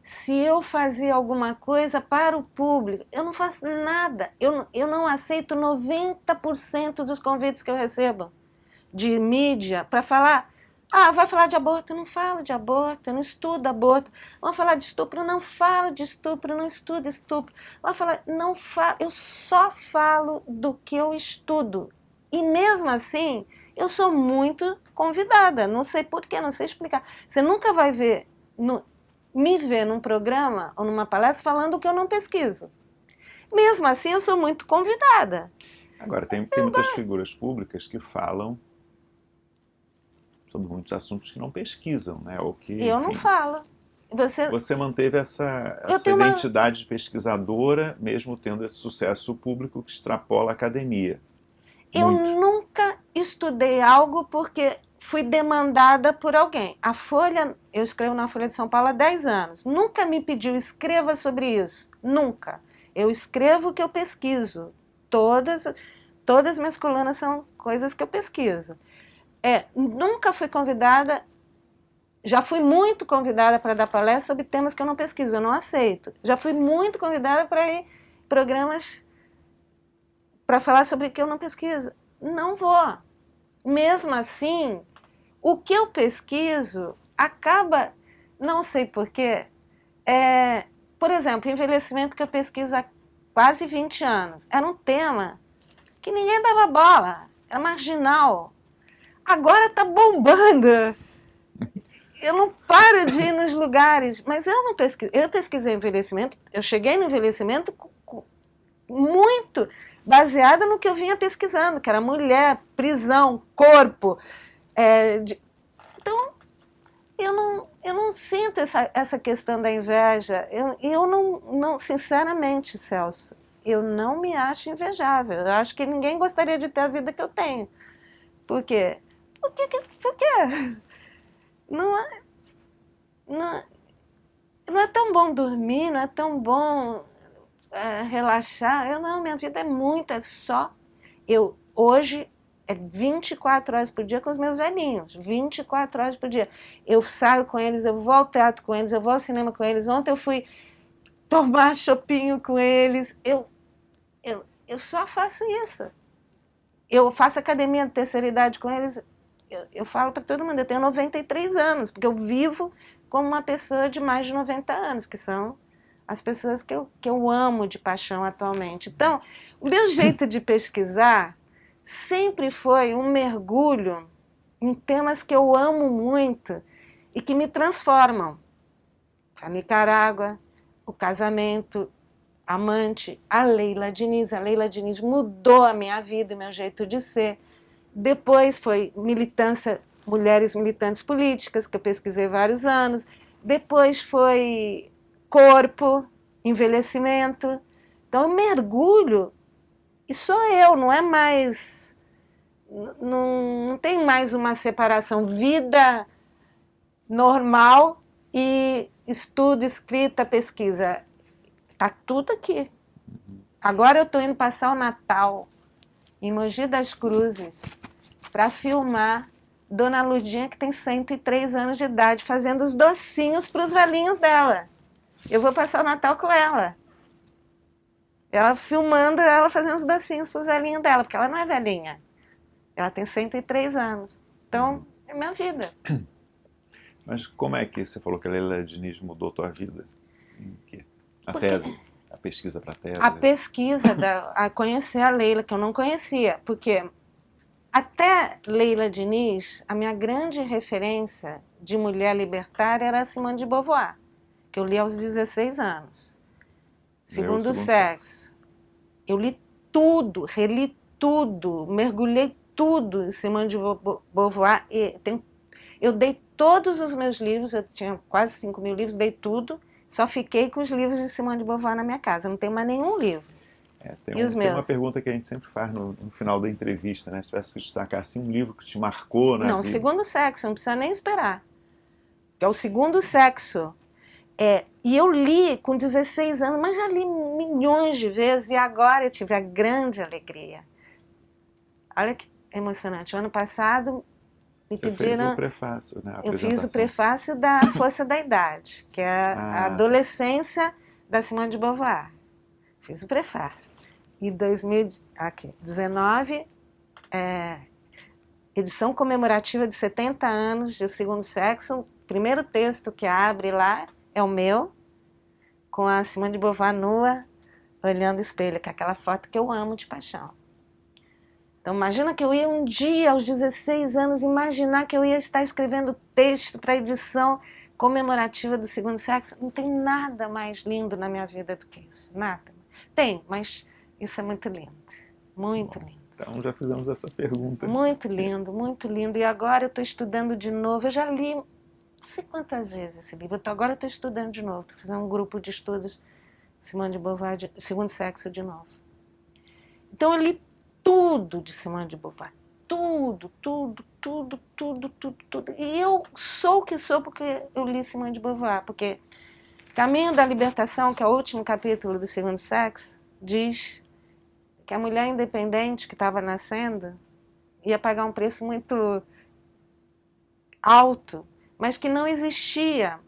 se eu fazia alguma coisa para o público. Eu não faço nada. Eu não aceito 90% dos convites que eu recebo de mídia para falar... vai falar de aborto? Eu não falo de aborto, eu não estudo aborto. Vamos falar de estupro? Eu não falo de estupro, eu não estudo estupro. Vamos falar... Não falo, eu só falo do que eu estudo. E mesmo assim, eu sou muito convidada. Não sei porquê, não sei explicar. Você nunca vai me ver num programa ou numa palestra falando o que eu não pesquiso. Mesmo assim, eu sou muito convidada. Agora, tem muitas figuras públicas que falam sobre muitos assuntos que não pesquisam, né? Ou que, eu não falo. Você manteve essa tenho uma- identidade de pesquisadora, mesmo tendo esse sucesso público que extrapola a academia. Eu Muito. nunca estudei algo porque fui demandada por alguém. A Folha, eu escrevo na Folha de São Paulo há 10 anos. Nunca me pediu, escreva sobre isso. Nunca. Eu escrevo o que eu pesquiso. Todas minhas colunas são coisas que eu pesquiso. Nunca fui convidada, já fui muito convidada para dar palestra sobre temas que eu não pesquiso, eu não aceito. Já fui muito convidada para ir em programas para falar sobre o que eu não pesquiso. Não vou. Mesmo assim, o que eu pesquiso acaba, não sei porquê, por exemplo, envelhecimento que eu pesquiso há quase 20 anos. Era um tema que ninguém dava bola, era marginal. Agora está bombando. Eu não paro de ir nos lugares, mas eu não pesquiso. Eu pesquisei envelhecimento, eu cheguei no envelhecimento muito baseada no que eu vinha pesquisando, que era mulher, prisão, corpo. Então, eu não sinto essa questão da inveja. Eu não, sinceramente, Celso, eu não me acho invejável. Eu acho que ninguém gostaria de ter a vida que eu tenho. Por quê? Por quê? Não é tão bom dormir, não é tão bom relaxar. Minha vida é só. Hoje é 24 horas por dia com os meus velhinhos, 24 horas por dia. Eu saio com eles, eu vou ao teatro com eles, eu vou ao cinema com eles. Ontem eu fui tomar chopinho com eles. Eu só faço isso. Eu faço academia de terceira idade com eles. Eu falo para todo mundo, eu tenho 93 anos, porque eu vivo como uma pessoa de mais de 90 anos, que são as pessoas que eu amo de paixão atualmente. Então, o meu jeito de pesquisar sempre foi um mergulho em temas que eu amo muito e que me transformam. A Nicarágua, o casamento, amante, a Leila Diniz. A Leila Diniz mudou a minha vida, o meu jeito de ser. Depois foi militância, mulheres militantes políticas, que eu pesquisei vários anos. Depois foi corpo, envelhecimento. Então eu mergulho e sou eu, não é mais... Não tem mais uma separação. Vida normal e estudo, escrita, pesquisa. Está tudo aqui. Agora eu estou indo passar o Natal em Mogi das Cruzes para filmar Dona Lurdinha, que tem 103 anos de idade, fazendo os docinhos para os velhinhos dela. Eu vou passar o Natal com ela. Ela filmando, ela fazendo os docinhos para os velhinhos dela, porque ela não é velhinha. Ela tem 103 anos. Então, é minha vida. Mas como é que você falou que a Leila Diniz mudou a tua vida? A tese, a pesquisa para a tese. A pesquisa, a conhecer a Leila, que eu não conhecia, porque até Leila Diniz, a minha grande referência de mulher libertária era a Simone de Beauvoir, que eu li aos 16 anos. Segundo Sexo. Eu li tudo, reli tudo, mergulhei tudo em Simone de Beauvoir. Eu dei todos os meus livros, eu tinha quase 5.000 livros, dei tudo, só fiquei com os livros de Simone de Beauvoir na minha casa, não tenho mais nenhum livro. Tem uma pergunta que a gente sempre faz no final da entrevista, né? Se tivesse que destacar assim, um livro que te marcou na vida. Não, Segundo Sexo, não precisa nem esperar. Que é o Segundo Sexo. E eu li com 16 anos, mas já li milhões de vezes, e agora eu tive a grande alegria. Olha que emocionante. O ano passado me pediram... Fez o prefácio, né? Eu fiz o prefácio da Força da Idade, que é a adolescência da Simone de Beauvoir. Fiz o prefácio. E 2019, edição comemorativa de 70 anos de O Segundo Sexo, o primeiro texto que abre lá é o meu, com a Simone de Beauvoir nua, olhando o espelho, que é aquela foto que eu amo de paixão. Então imagina que eu ia um dia, aos 16 anos, imaginar que eu ia estar escrevendo texto para a edição comemorativa do Segundo Sexo. Não tem nada mais lindo na minha vida do que isso, nada. Tem, mas isso é muito lindo, muito lindo. Então já fizemos essa pergunta. Muito lindo, muito lindo. E agora eu estou estudando de novo, eu já li sei quantas vezes esse livro. Agora eu estou estudando de novo, estou fazendo um grupo de estudos Simone de Beauvoir, Segundo Sexo de novo. Então eu li tudo de Simone de Beauvoir. Tudo. E eu sou o que sou porque eu li Simone de Beauvoir. Porque Caminho da Libertação, que é o último capítulo do Segundo Sexo, diz que a mulher independente que estava nascendo ia pagar um preço muito alto, mas que não existia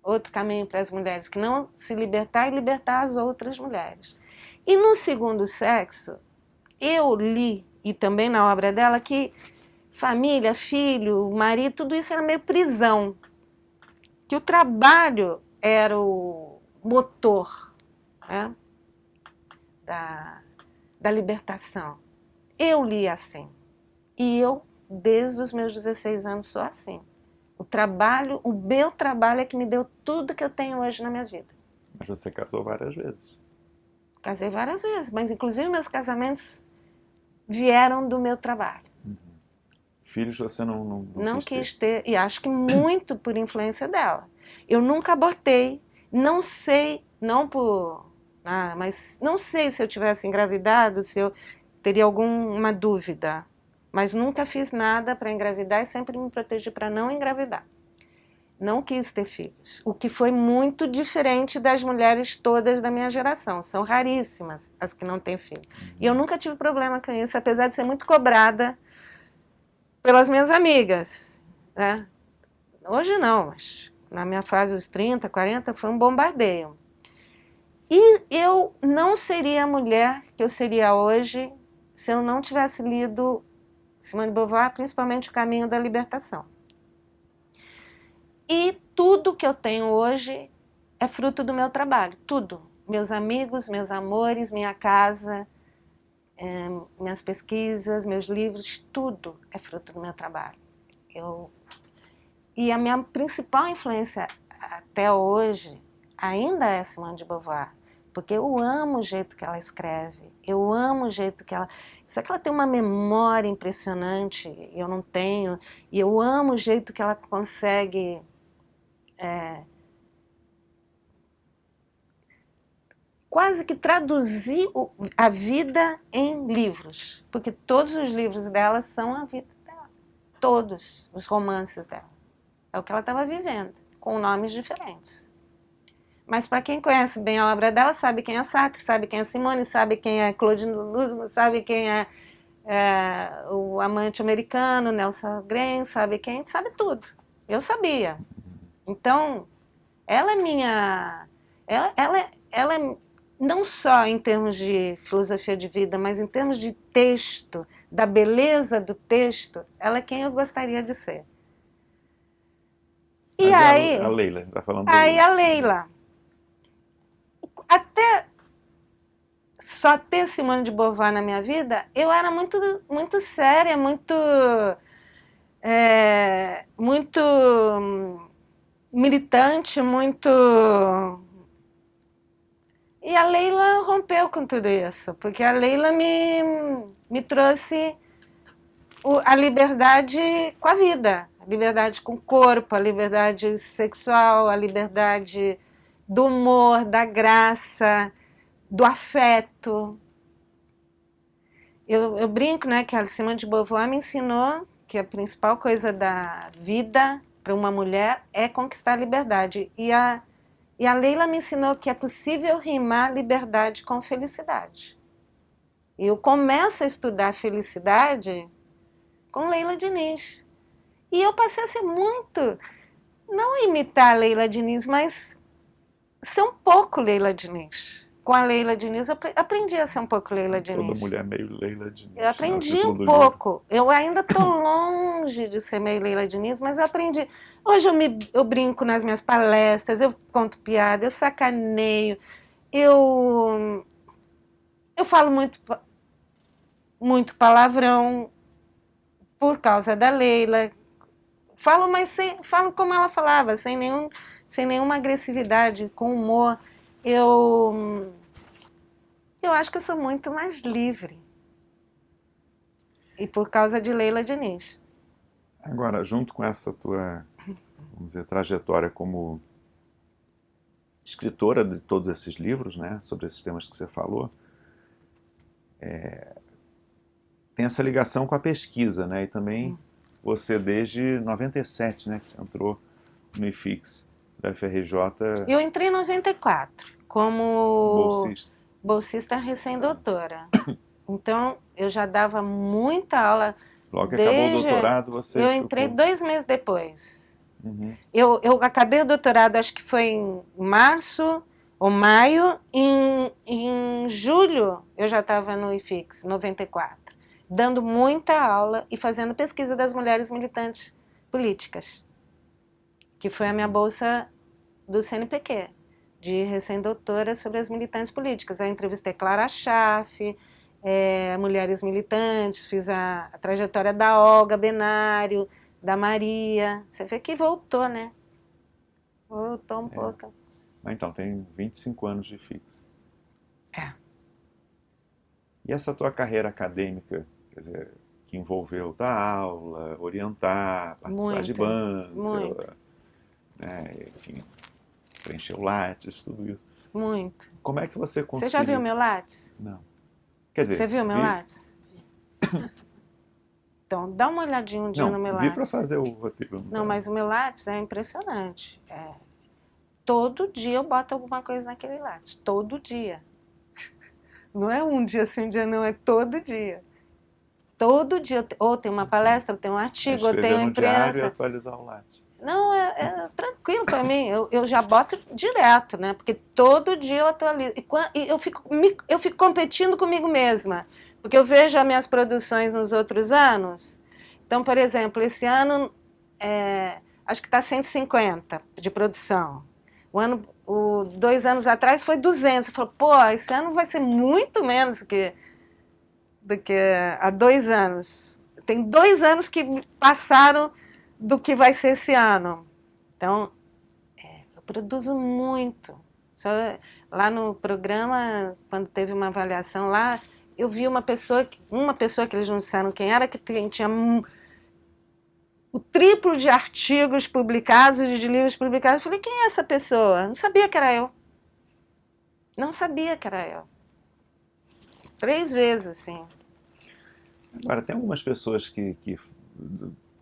outro caminho para as mulheres, que não se libertar e libertar as outras mulheres. E no Segundo Sexo, eu li, e também na obra dela, que família, filho, marido, tudo isso era meio prisão. Que o trabalho era o motor, né, da libertação. Eu li assim. E eu, desde os meus 16 anos, sou assim. O meu trabalho é que me deu tudo que eu tenho hoje na minha vida. Mas você casou várias vezes. Casei várias vezes, mas inclusive meus casamentos vieram do meu trabalho. Filhos você não quis ter. E acho que muito por influência dela. Eu nunca abortei, não sei, não por... mas não sei se eu tivesse engravidado, se eu teria alguma dúvida. Mas nunca fiz nada para engravidar e sempre me protegi para não engravidar. Não quis ter filhos, o que foi muito diferente das mulheres todas da minha geração. São raríssimas as que não têm filho. E eu nunca tive problema com isso, apesar de ser muito cobrada pelas minhas amigas, né? Hoje não, mas na minha fase dos 30, 40, foi um bombardeio. E eu não seria a mulher que eu seria hoje se eu não tivesse lido Simone de Beauvoir, principalmente O Caminho da Libertação. E tudo que eu tenho hoje é fruto do meu trabalho, tudo. Meus amigos, meus amores, minha casa, minhas pesquisas, meus livros, tudo é fruto do meu trabalho. E a minha principal influência até hoje ainda é Simone de Beauvoir, porque eu amo o jeito que ela escreve, eu amo o jeito que ela... Só que ela tem uma memória impressionante, eu não tenho, e eu amo o jeito que ela consegue quase que traduzir a vida em livros, porque todos os livros dela são a vida dela, todos os romances dela. É o que ela estava vivendo, com nomes diferentes. Mas para quem conhece bem a obra dela, sabe quem é Sartre, sabe quem é Simone, sabe quem é Claude Nuzman, sabe quem é o amante americano, Nelson Green, sabe quem? Sabe tudo. Eu sabia. Então, ela é minha... Ela é não só em termos de filosofia de vida, mas em termos de texto, da beleza do texto, ela é quem eu gostaria de ser. E mas aí... a Leila, está falando da Aí Leila. a Leila... Até só ter Simone de Beauvoir na minha vida, eu era muito séria, muito militante, muito... E a Leila rompeu com tudo isso, porque a Leila me trouxe a liberdade com a vida, a liberdade com o corpo, a liberdade sexual, a liberdade do humor, da graça, do afeto. Eu brinco, né, que a Simone de Beauvoir me ensinou que a principal coisa da vida para uma mulher é conquistar a liberdade. E a Leila me ensinou que é possível rimar liberdade com felicidade. E eu começo a estudar felicidade com Leila Diniz. E eu passei a ser muito, não imitar a Leila Diniz, mas ser um pouco Leila Diniz. Com a Leila Diniz, eu aprendi a ser um pouco Leila Diniz. Toda mulher meio Leila Diniz. Eu aprendi um pouco. Eu ainda estou longe de ser meio Leila Diniz, mas eu aprendi. Hoje eu brinco nas minhas palestras, eu conto piada, eu sacaneio, eu falo muito palavrão por causa da Leila. Falo, mas falo como ela falava, sem nenhuma agressividade, com humor. Eu acho que eu sou muito mais livre. E por causa de Leila Diniz. Agora, junto com essa tua vamos dizer, trajetória como escritora de todos esses livros, né, sobre esses temas que você falou, tem essa ligação com a pesquisa, né, e também você desde 97, né, que você entrou no IFIX da FRJ. Eu entrei em 94 como bolsista recém-doutora. Então, eu já dava muita aula. Logo que acabou o doutorado, você Eu entrei 2 meses depois. Uhum. Eu acabei o doutorado, acho que foi em março ou maio. Em julho, eu já estava no IFIX, 94, dando muita aula e fazendo pesquisa das mulheres militantes políticas, que foi a minha bolsa do CNPq, de recém-doutora sobre as militantes políticas. Eu entrevistei Clara Schaff, mulheres militantes, fiz a trajetória da Olga Benário, da Maria. Você vê que voltou, né? Voltou um pouco. Então, tem 25 anos de IFIX. E essa tua carreira acadêmica, quer dizer, que envolveu dar aula, orientar, participar de banca, né, enfim, preencher o Lattes, tudo isso. Muito. Como é que você conseguiu? Você já viu meu Lattes? Não. Quer dizer, você viu meu Lattes? Então, dá uma olhadinha um dia no meu Lattes. Vi para fazer o roteiro. Não, mas o meu Lattes é impressionante. Todo dia eu boto alguma coisa naquele Lattes. Todo dia. Não é um dia sim, um dia não, é todo dia. Todo dia. Ou tem uma palestra, ou tem um artigo, ou tem uma imprensa. E atualizar o Lattes. Não, é tranquilo para mim. Eu já boto direto, né? Porque todo dia eu atualizo. E eu fico competindo comigo mesma. Porque eu vejo as minhas produções nos outros anos. Então, por exemplo, esse ano, acho que está 150 de produção. 2 anos atrás foi 200. Eu falo, pô, esse ano vai ser muito menos do que há 2 anos. Tem 2 anos que passaram do que vai ser esse ano. Então, eu produzo muito. Lá no programa, quando teve uma avaliação lá, eu vi uma pessoa que eles não disseram quem era, que tinha o triplo de artigos publicados, de livros publicados. Eu falei, quem é essa pessoa? Não sabia que era eu. Não sabia que era eu. 3 vezes, assim. Agora, tem algumas pessoas que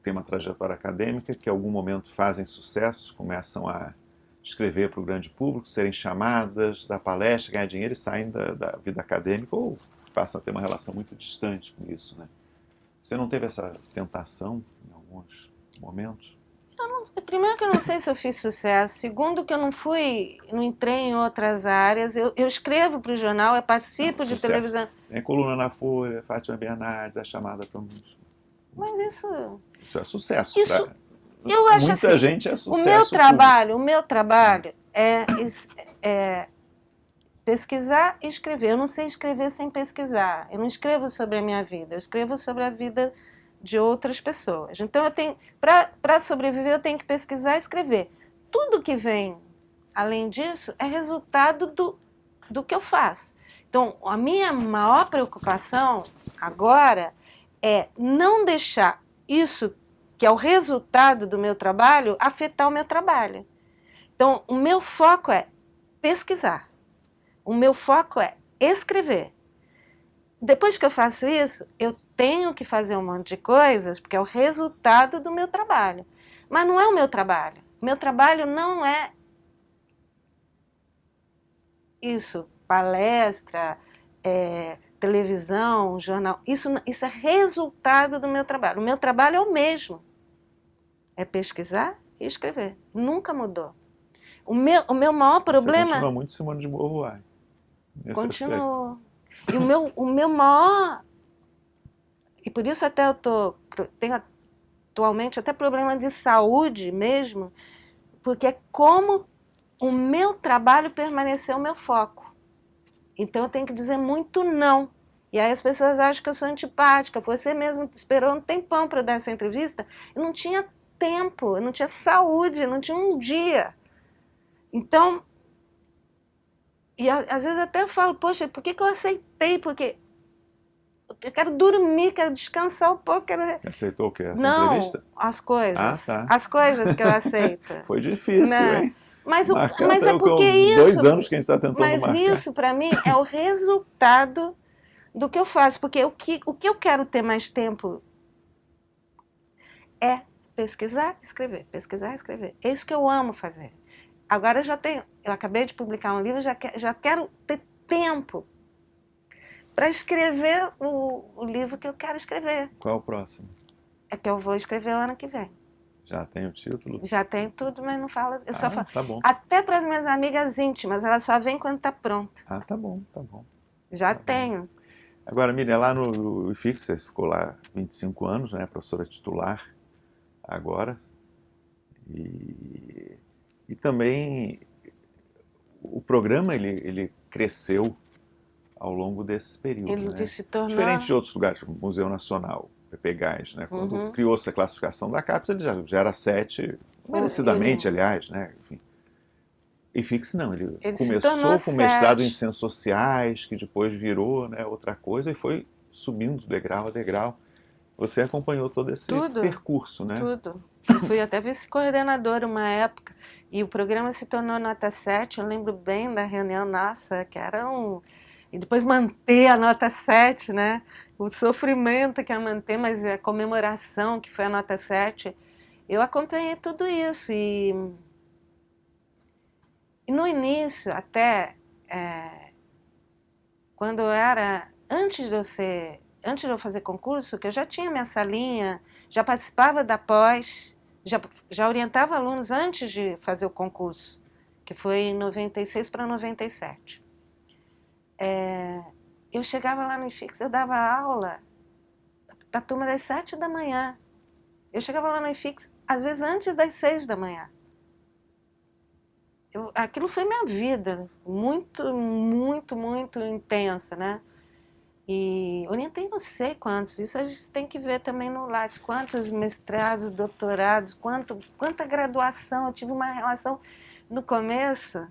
têm uma trajetória acadêmica, que em algum momento fazem sucesso, começam a escrever para o grande público, serem chamadas, dar palestra, ganhar dinheiro e saem da vida acadêmica ou passam a ter uma relação muito distante com isso, né? Você não teve essa tentação em alguns momentos? Primeiro que eu não sei se eu fiz sucesso. Segundo que eu não entrei em outras áreas. Eu escrevo para o jornal, eu participo de televisão. Tem coluna na Folha, Fátima Bernardes, a chamada para muitos. Mas isso é sucesso. Eu acho muita assim, gente é sucesso. O meu trabalho é pesquisar e escrever. Eu não sei escrever sem pesquisar. Eu não escrevo sobre a minha vida, eu escrevo sobre a vida de outras pessoas. Então, para sobreviver, eu tenho que pesquisar e escrever. Tudo que vem além disso é resultado do que eu faço. Então, a minha maior preocupação agora é não deixar isso, que é o resultado do meu trabalho, afetar o meu trabalho. Então, o meu foco é pesquisar. O meu foco é escrever. Depois que eu faço isso, eu tenho que fazer um monte de coisas, porque é o resultado do meu trabalho. Mas não é o meu trabalho. Meu trabalho não é isso, palestra, televisão, jornal. Isso é resultado do meu trabalho. O meu trabalho é o mesmo. É pesquisar e escrever. Nunca mudou. O meu maior problema... Você continua muito Simone de Beauvoir. Continuo. E o meu maior... E por isso até tenho atualmente até problema de saúde mesmo, porque é como o meu trabalho permaneceu o meu foco. Então eu tenho que dizer muito não. E aí as pessoas acham que eu sou antipática. Você mesmo esperou um tempão para eu dar essa entrevista. Eu não tinha tempo, eu não tinha saúde, eu não tinha um dia. Então, e às vezes até eu falo, poxa, por que eu aceitei? Porque eu quero dormir, quero descansar um pouco. Aceitou o quê? Essa Não, entrevista? as coisas. Ah, tá. As coisas que eu aceito. Foi difícil, Né? hein? Mas É porque com isso... 2 anos que a gente está tentando mas marcar. isso, para mim, é o resultado do que eu faço. Porque o que eu quero ter mais tempo é pesquisar, escrever, pesquisar, escrever. É isso que eu amo fazer. Agora eu acabei de publicar um livro, já quero ter tempo para escrever o livro que eu quero escrever. Qual é o próximo? É que eu vou escrever o ano que vem. Já tem o título? Já tem tudo, mas não falo. Eu só falo. Tá bom. Até para as minhas amigas íntimas, elas só vêm quando está pronto. Tá bom, tá bom. Já tá tenho. Bom. Agora, Miriam, lá no IFIX, você ficou lá 25 anos, né? Professora titular agora. E também o programa ele cresceu ao longo desse período. Ele né? se tornou... Diferente de outros lugares, como o Museu Nacional, PPGás, né? Quando criou-se a classificação da CAPES, ele já era 7, merecidamente, aliás, né? Enfim. IFIX não, ele começou com mestrado em Ciências Sociais, que depois virou, né, outra coisa e foi subindo degrau a degrau. Você acompanhou todo esse percurso, né? Tudo. Eu fui até vice-coordenadora uma época e o programa se tornou nota 7, eu lembro bem da reunião nossa, que era E depois manter a nota 7, né? O sofrimento que é manter, mas a comemoração que foi a nota 7. Eu acompanhei tudo isso e no início, até quando eu era, antes de eu fazer concurso, que eu já tinha minha salinha, já participava da pós, já orientava alunos antes de fazer o concurso, que foi em 96 para 97. Eu chegava lá no IFIX, eu dava aula da turma das 7 da manhã. Eu chegava lá no IFIX, às vezes antes das 6 da manhã. Aquilo foi minha vida, muito, muito, muito intensa, né? E orientei não sei quantos, isso a gente tem que ver também no Lattes, quantos mestrados, doutorados, quanta graduação, eu tive uma relação no começo,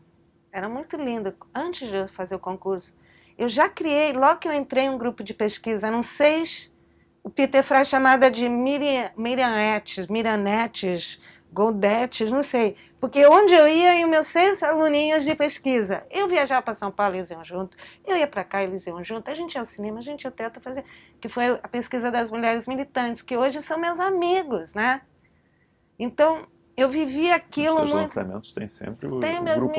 era muito lindo, antes de eu fazer o concurso, eu já criei, logo que eu entrei em um grupo de pesquisa, eram 6, o Peter Frey chamada de Mirianetes, Goldetes, não sei, porque onde eu ia meus 6 aluninhos de pesquisa, eu viajava para São Paulo, eles iam junto, eu ia para cá, eles iam junto, a gente ia ao cinema, a gente ia ao teatro fazer, que foi a pesquisa das mulheres militantes, que hoje são meus amigos, né? Então, eu vivi aquilo muito... Os lançamentos tem sempre o grupo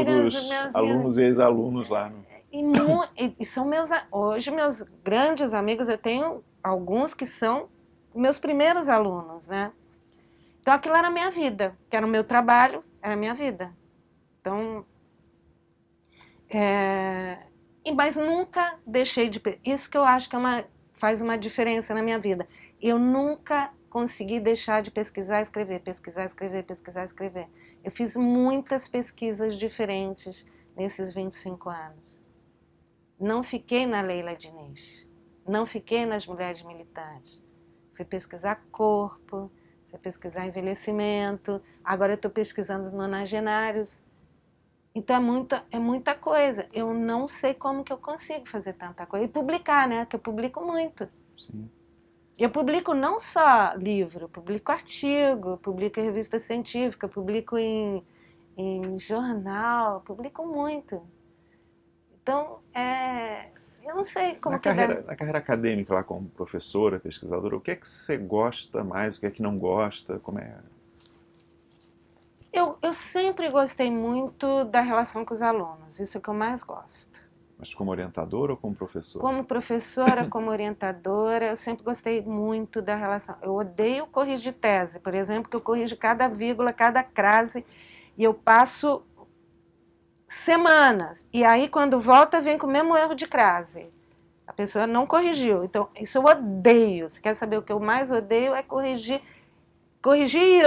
dos alunos e ex-alunos lá. No... E são hoje meus grandes amigos, eu tenho alguns que são meus primeiros alunos, né? Então, aquilo era a minha vida, que era o meu trabalho, era a minha vida. Então, mas nunca deixei de... Isso que eu acho que faz uma diferença na minha vida. Eu nunca consegui deixar de pesquisar, escrever, pesquisar, escrever, pesquisar, escrever. Eu fiz muitas pesquisas diferentes nesses 25 anos. Não fiquei na Leila Diniz, não fiquei nas mulheres militantes. Fui pesquisar corpo, fui pesquisar envelhecimento, agora eu estou pesquisando os nonagenários. Então é muita coisa. Eu não sei como que eu consigo fazer tanta coisa. E publicar, né? Porque eu publico muito. Sim. Eu publico não só livro, eu publico artigo, publico em revista científica, publico em jornal, publico muito. Então, eu não sei como Na carreira acadêmica lá como professora, pesquisadora, o que é que você gosta mais, o que é que não gosta, como é? Eu sempre gostei muito da relação com os alunos, isso é o que eu mais gosto. Mas como orientadora ou como professora? Como professora, como orientadora, eu sempre gostei muito da relação. Eu odeio corrigir tese, por exemplo, que eu corrijo cada vírgula, cada crase, e eu passo semanas. E aí, quando volta, vem com o mesmo erro de crase. A pessoa não corrigiu. Então, isso eu odeio. Você quer saber o que eu mais odeio? É corrigir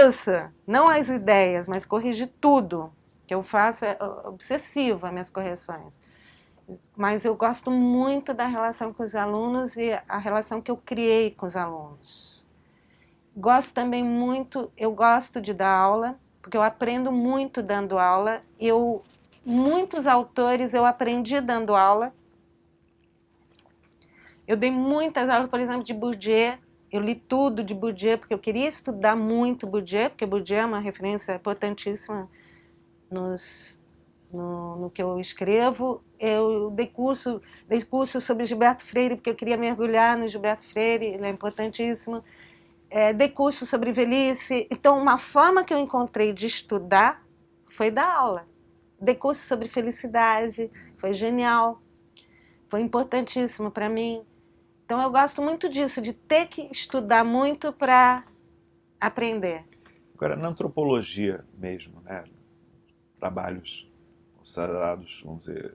isso. Não as ideias, mas corrigir tudo. O que eu faço é obsessivo, as minhas correções. Mas eu gosto muito da relação com os alunos e a relação que eu criei com os alunos. Gosto também muito, eu gosto de dar aula, porque eu aprendo muito dando aula. Muitos autores eu aprendi dando aula. Eu dei muitas aulas, por exemplo, de Bourdieu. Eu li tudo de Bourdieu, porque eu queria estudar muito Bourdieu, porque Bourdieu é uma referência importantíssima no que eu escrevo. Eu dei curso sobre Gilberto Freire, porque eu queria mergulhar no Gilberto Freire, ele é importantíssimo. Dei curso sobre velhice. Então, uma forma que eu encontrei de estudar foi dar aula. Dei curso sobre felicidade, foi genial, foi importantíssimo para mim. Então, eu gosto muito disso, de ter que estudar muito para aprender. Agora, na antropologia mesmo, né, trabalhos considerados, vamos dizer,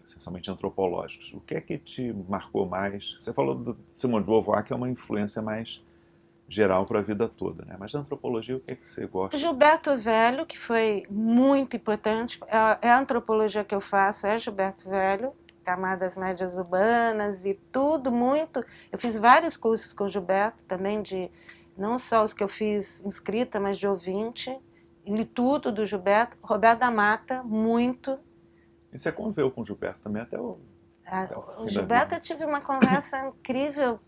essencialmente antropológicos, o que é que te marcou mais? Você falou de Simone de Beauvoir, que é uma influência mais geral para a vida toda, né? Mas na antropologia, o que é que você gosta? Gilberto Velho, que foi muito importante, é a antropologia que eu faço, é Gilberto Velho, camadas médias urbanas e tudo muito. Eu fiz vários cursos com o Gilberto também, não só os que eu fiz inscrita, mas de ouvinte. Li tudo do Gilberto. Roberto da Mata, muito. E você conviveu com o Gilberto também até o O Gilberto, eu tive uma conversa incrível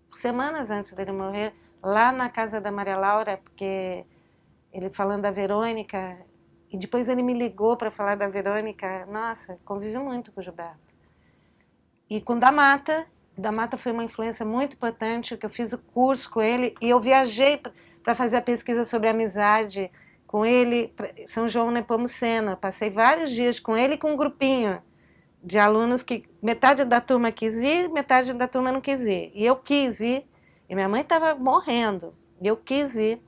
semanas antes dele morrer, lá na casa da Maria Laura, porque ele falando da Verônica, e depois ele me ligou para falar da Verônica. Nossa, convivi muito com o Gilberto. E com o da Mata foi uma influência muito importante, porque eu fiz o curso com ele, e eu viajei para fazer a pesquisa sobre amizade com ele, São João Nepomuceno. Passei vários dias com ele e com um grupinho de alunos que metade da turma quis ir, metade da turma não quis ir. E eu quis ir, e minha mãe estava morrendo, e eu quis ir.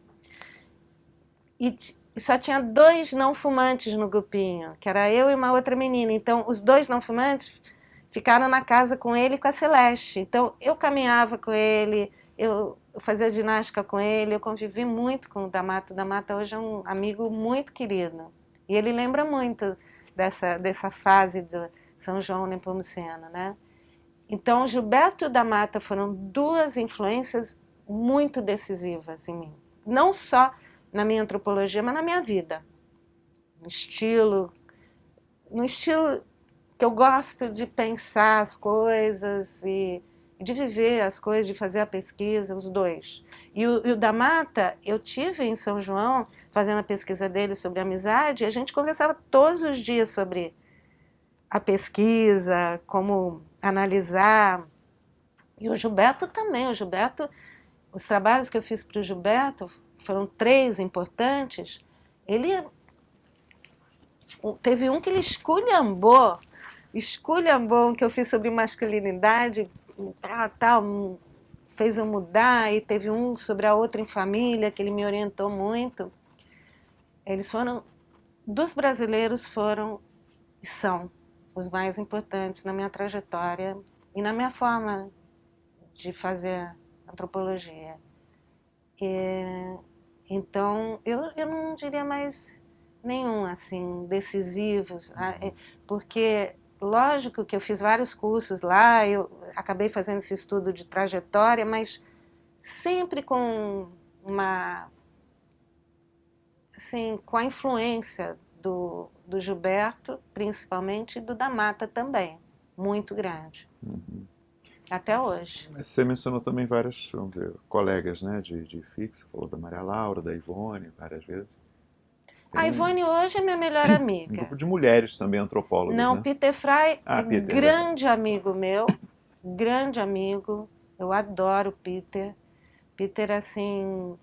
E só tinha 2 não fumantes no grupinho, que era eu e uma outra menina. Então, os 2 não fumantes ficaram na casa com ele e com a Celeste. Então, eu caminhava com ele, eu fazia ginástica com ele, eu convivi muito com o da Mata. O da Mata hoje é um amigo muito querido. E ele lembra muito dessa fase do São João Nepomuceno, né? Então, Gilberto e o da Mata foram 2 influências muito decisivas em mim. Não só na minha antropologia, mas na minha vida. No estilo que eu gosto de pensar as coisas e de viver as coisas, de fazer a pesquisa, os 2. E o da Mata, eu tive em São João, fazendo a pesquisa dele sobre amizade, e a gente conversava todos os dias sobre a pesquisa, como analisar. E o Gilberto também. Os trabalhos que eu fiz para o Gilberto foram 3 importantes. Teve um que ele esculhambou um que eu fiz sobre masculinidade, fez eu mudar, e teve um sobre a outra em família, que ele me orientou muito. Dos brasileiros foram e são os mais importantes na minha trajetória e na minha forma de fazer antropologia. Então, eu não diria mais nenhum assim decisivo, porque lógico que eu fiz vários cursos lá, eu acabei fazendo esse estudo de trajetória, mas sempre com com a influência do Gilberto, principalmente, e do da Mata também, muito grande. Uhum. Até hoje. Mas você mencionou também várias, vamos dizer, colegas, né, de FIC, você falou da Maria Laura, da Ivone, várias vezes. A Ivone hoje é minha melhor amiga. Um grupo de mulheres também antropólogas, não, né? Peter Fry Peter, grande amigo meu, grande amigo, eu adoro o Peter. Peter, assim,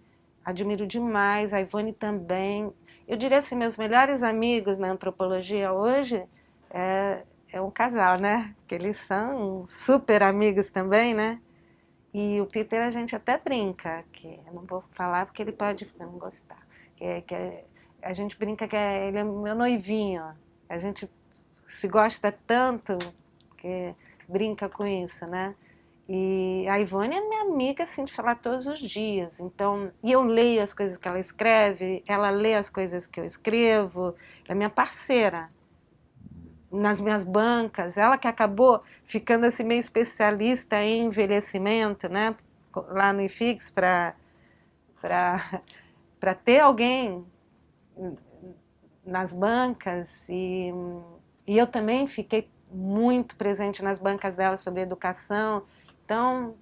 admiro demais, a Ivone também. Eu diria assim, meus melhores amigos na antropologia hoje é um casal, né? Que eles são super amigos também, né? E o Peter a gente até brinca, que eu não vou falar porque ele pode não gostar. A gente brinca que ele é meu noivinho. A gente se gosta tanto que brinca com isso, né? E a Ivone é minha amiga, assim, de falar todos os dias. Então, e eu leio as coisas que ela escreve, ela lê as coisas que eu escrevo, ela é minha parceira nas minhas bancas. Ela que acabou ficando assim meio especialista em envelhecimento, né? Lá no IFIX, para ter alguém nas bancas. E eu também fiquei muito presente nas bancas dela sobre educação. Então,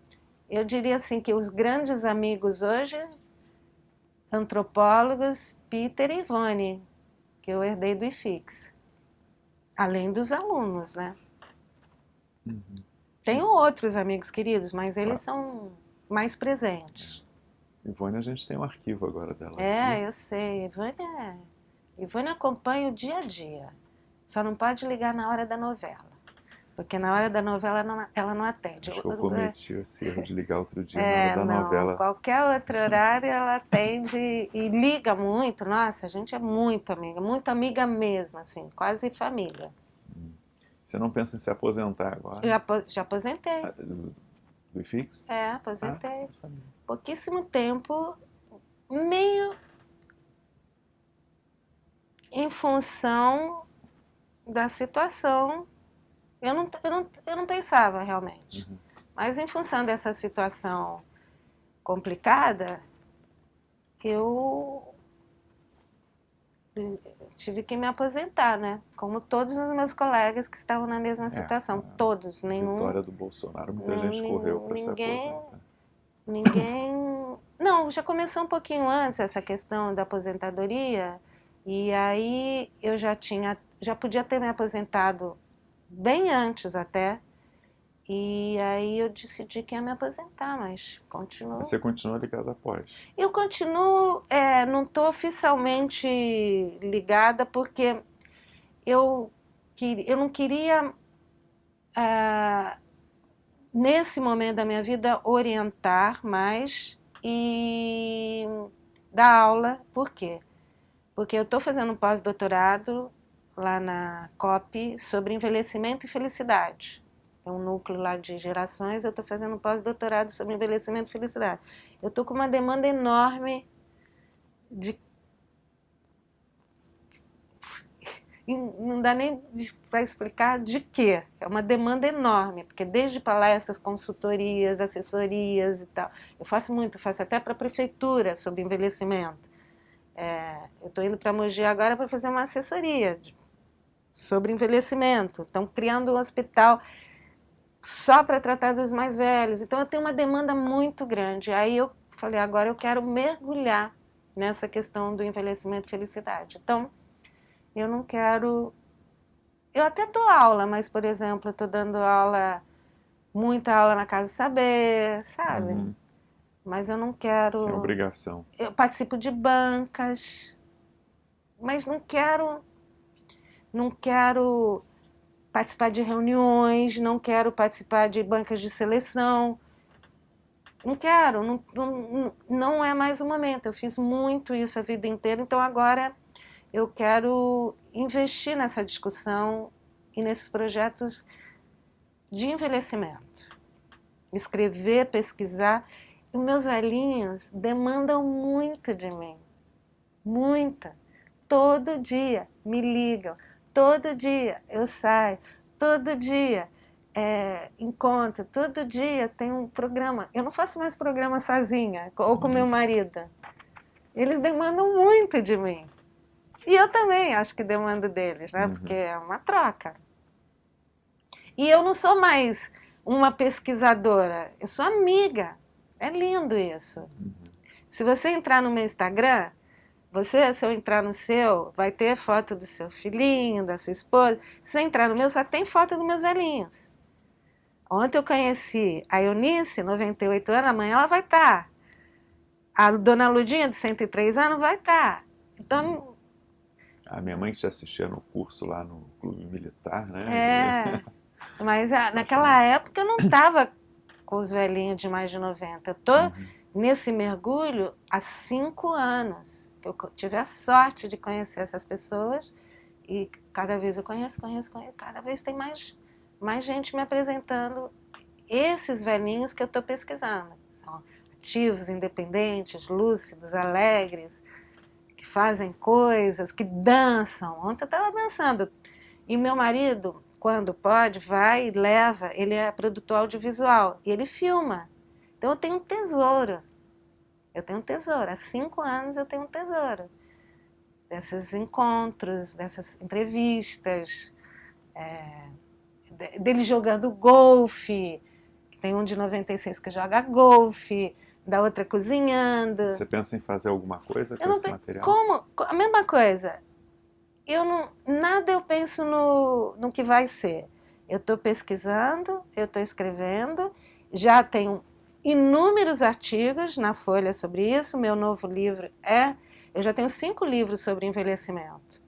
eu diria assim que os grandes amigos hoje, antropólogos, Peter e Ivone, que eu herdei do IFIX. Além dos alunos, né? Tenho outros amigos queridos, mas eles são mais presentes. Ivone, a gente tem um arquivo agora dela. Eu sei. Ivone acompanha o dia a dia. Só não pode ligar na hora da novela. Porque na hora da novela ela não atende. Acho que eu cometi esse erro de ligar outro dia na hora da não, novela. Qualquer outro horário ela atende e liga muito. Nossa, a gente é muito amiga mesmo, assim, quase família. Você não pensa em se aposentar agora? Já aposentei. Do IFIX? Aposentei. Pouquíssimo tempo, meio em função da situação. Eu não pensava realmente. Mas em função dessa situação complicada, eu tive que me aposentar, né? Como todos os meus colegas que estavam na mesma situação. Todos, nenhum. Vitória do Bolsonaro, muita gente correu para se aposentar. Não, já começou um pouquinho antes essa questão da aposentadoria. E aí eu já podia ter me aposentado bem antes até. E aí eu decidi que ia me aposentar, mas continuo. Você continua ligada após? Eu continuo, não estou oficialmente ligada porque eu não queria, nesse momento da minha vida, orientar mais e dar aula. Por quê? Porque eu estou fazendo um pós-doutorado lá na COP sobre envelhecimento e felicidade. É um núcleo lá de gerações, eu estou fazendo um pós-doutorado sobre envelhecimento e felicidade. Eu estou com uma demanda enorme de... Não dá nem para explicar de quê. É uma demanda enorme, porque desde palestras, consultorias, assessorias e tal. Eu faço até para a prefeitura sobre envelhecimento. Eu estou indo para Mogi agora para fazer uma assessoria sobre envelhecimento. Estão criando um hospital só para tratar dos mais velhos. Então eu tenho uma demanda muito grande. Aí eu falei, agora eu quero mergulhar nessa questão do envelhecimento e felicidade. Então, eu não quero... Eu até dou aula, mas, por exemplo, eu estou dando muita aula na Casa Saber, sabe? Mas eu não quero... Sem obrigação. Eu participo de bancas, mas não quero participar de reuniões, não quero participar de bancas de seleção. Não quero, não é mais o momento. Eu fiz muito isso a vida inteira, então agora eu quero investir nessa discussão e nesses projetos de envelhecimento. Escrever, pesquisar. E meus velhinhos demandam muito de mim. Muita. Todo dia me ligam. Todo dia eu saio. Todo dia encontro. Todo dia tem um programa. Eu não faço mais programa sozinha ou com meu marido. Eles demandam muito de mim. E eu também acho que demando deles, né? Porque é uma troca. E eu não sou mais uma pesquisadora. Eu sou amiga. É lindo isso. Se você entrar no meu Instagram, se eu entrar no seu, vai ter foto do seu filhinho, da sua esposa. Se você entrar no meu, só tem foto dos meus velhinhos. Ontem eu conheci a Eunice, 98 anos, amanhã ela vai estar. A dona Ludinha, de 103 anos, vai estar. Então... A minha mãe que já assistia no curso lá no Clube Militar, né? Mas naquela época eu não estava com os velhinhos de mais de 90. Eu estou nesse mergulho há 5 anos. Eu tive a sorte de conhecer essas pessoas e cada vez eu conheço, cada vez tem mais gente me apresentando esses velhinhos que eu estou pesquisando. São ativos, independentes, lúcidos, alegres, que fazem coisas, que dançam. Ontem eu estava dançando. E meu marido, quando pode, vai e leva. Ele é produtor audiovisual e ele filma. Então eu tenho um tesouro. Há 5 anos eu tenho um tesouro. Desses encontros, dessas entrevistas. dele jogando golfe, tem um de 96 que joga golfe, da outra cozinhando. Você pensa em fazer alguma coisa com Eu não esse pe- material? Como? A mesma coisa. Nada eu penso no que vai ser. Eu estou pesquisando, eu estou escrevendo, já tenho inúmeros artigos na Folha sobre isso. Meu novo livro eu já tenho 5 livros sobre envelhecimento.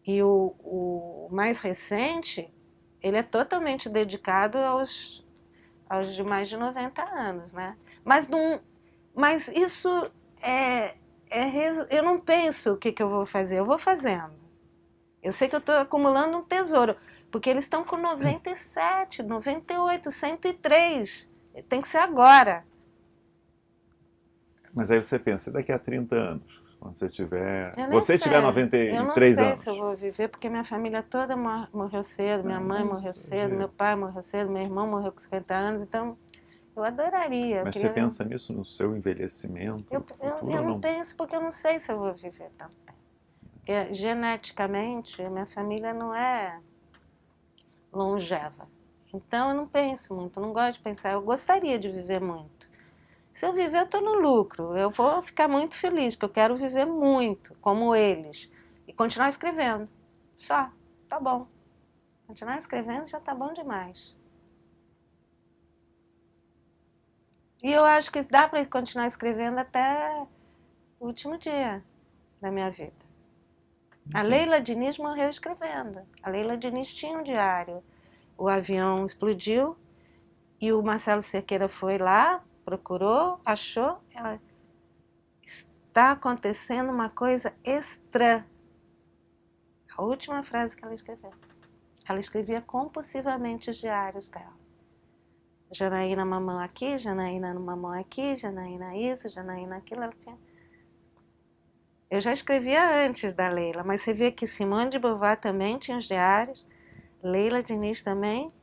E o mais recente, ele é totalmente dedicado aos de mais de 90 anos, né? Mas isso eu não penso o que eu vou fazer, eu vou fazendo. Eu sei que eu estou acumulando um tesouro, porque eles estão com 97, 98, 103. Tem que ser agora. Mas aí você pensa, daqui a 30 anos, quando você tiver... Eu nem Você sei. tiver Eu não 93 sei anos. se eu vou viver, porque minha família toda morreu cedo. Minha mãe morreu cedo, meu pai morreu cedo, meu irmão morreu com 50 anos. Então, eu adoraria. Mas você pensa nisso no seu envelhecimento futuro Eu ou não não? penso porque eu não sei se eu vou viver tanto tempo. Porque, geneticamente, minha família não é longeva. Então, eu não penso muito, eu não gosto de pensar. Eu gostaria de viver muito. Se eu viver, eu estou no lucro. Eu vou ficar muito feliz, porque eu quero viver muito, como eles. E continuar escrevendo. Só. Tá bom. Continuar escrevendo já tá bom demais. E eu acho que dá para continuar escrevendo até o último dia da minha vida. A Sim. Leila Diniz morreu escrevendo. A Leila Diniz tinha um diário. O avião explodiu e o Marcelo Cerqueira foi lá, procurou, achou. Ela... Está acontecendo uma coisa extra. A última frase que ela escreveu. Ela escrevia compulsivamente os diários dela. Janaína mamão aqui, Janaína mamão aqui, Janaína isso, Janaína aquilo. Ela tinha... Eu já escrevia antes da Leila, mas você vê que Simone de Beauvoir também tinha os diários, Leila Diniz também,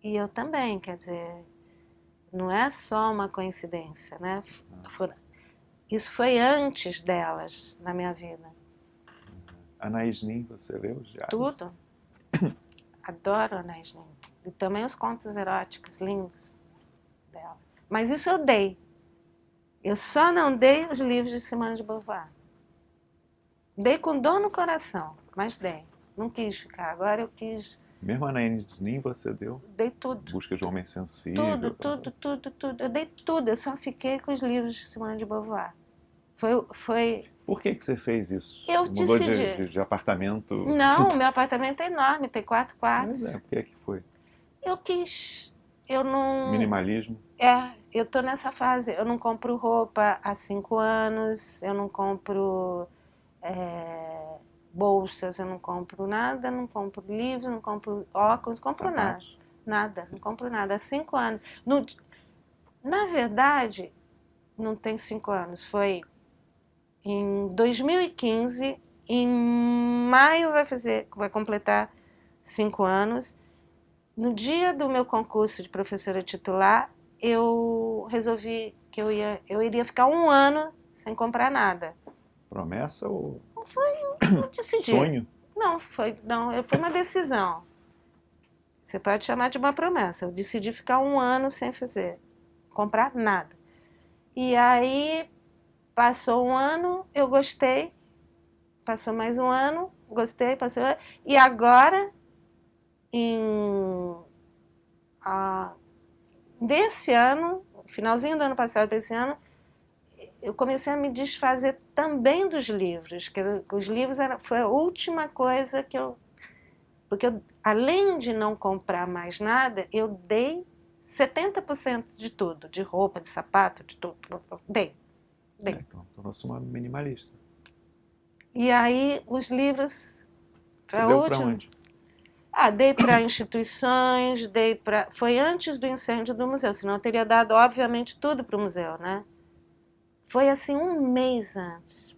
e eu também, quer dizer, não é só uma coincidência, né? Isso foi antes delas na minha vida. Anaïs Nin, você leu os diários? Tudo. Adoro Anaïs Nin. E também os contos eróticos lindos dela. Mas isso eu dei. Eu só não dei os livros de Simone de Beauvoir. Dei com dor no coração, mas dei. Não quis ficar. Agora eu quis... Mesmo Anaïs Nin você deu? Dei tudo. Busca de um Homem Sensível? Tudo. Eu dei tudo. Eu só fiquei com os livros de Simone de Beauvoir. Foi... Por que você fez isso? Eu Mudou decidi. de apartamento? Não, o meu apartamento é enorme, tem 4 quartos. Mas por que foi? Eu quis. Eu não... Minimalismo? Eu tô nessa fase. Eu não compro roupa há 5 anos, eu não compro bolsas, eu não compro nada, não compro livros, não compro óculos, não compro Sapatos? nada. Não compro nada há 5 anos. Na verdade, não tem 5 anos, foi em 2015, em maio vai completar 5 anos. No dia do meu concurso de professora titular, eu resolvi que eu iria ficar 1 ano sem comprar nada. Promessa ou Eu decidi. sonho? Não, foi uma decisão. Você pode chamar de uma promessa. Eu decidi ficar 1 ano sem comprar nada. E aí, passou 1 ano, eu gostei. Passou mais 1 ano, gostei, passou 1 ano. E agora, desse ano, finalzinho do ano passado para esse ano, eu comecei a me desfazer também dos livros. Os livros foi a última coisa que eu... Porque além de não comprar mais nada, eu dei 70% de tudo. De roupa, de sapato, de tudo. Dei. Então, tornou-se uma minimalista. E aí, os livros... Você deu para onde? Dei para instituições, foi antes do incêndio do museu, senão eu teria dado, obviamente, tudo para o museu, né? Foi assim 1 mês antes.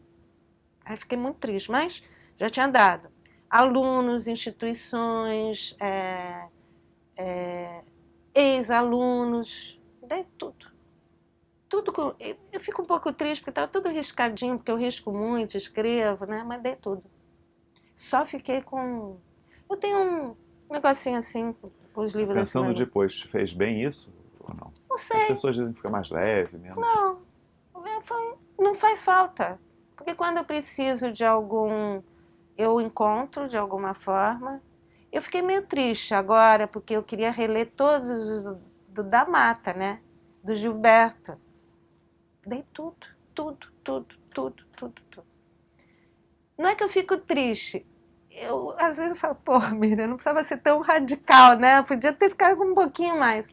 Aí fiquei muito triste, mas já tinha dado. Alunos, instituições, ex-alunos, dei tudo. Eu fico um pouco triste porque estava tudo riscadinho, porque eu risco muito, escrevo, né? Mas dei tudo. Só fiquei com... Eu tenho um negocinho assim com os livros da Pensando Simone. depois, te fez bem isso ou não? Não As sei, pessoas dizem que fica mais leve, menos... não. Não faz falta. Porque quando eu preciso de algum... Eu encontro de alguma forma. Eu fiquei meio triste agora, porque eu queria reler todos os da Mata, né? Do Gilberto. Dei tudo, tudo, tudo, tudo, tudo, tudo. Não é que eu fico triste. Eu, às vezes, eu falo, pô, Miriam, não precisava ser tão radical, né? Podia ter ficado com um pouquinho mais.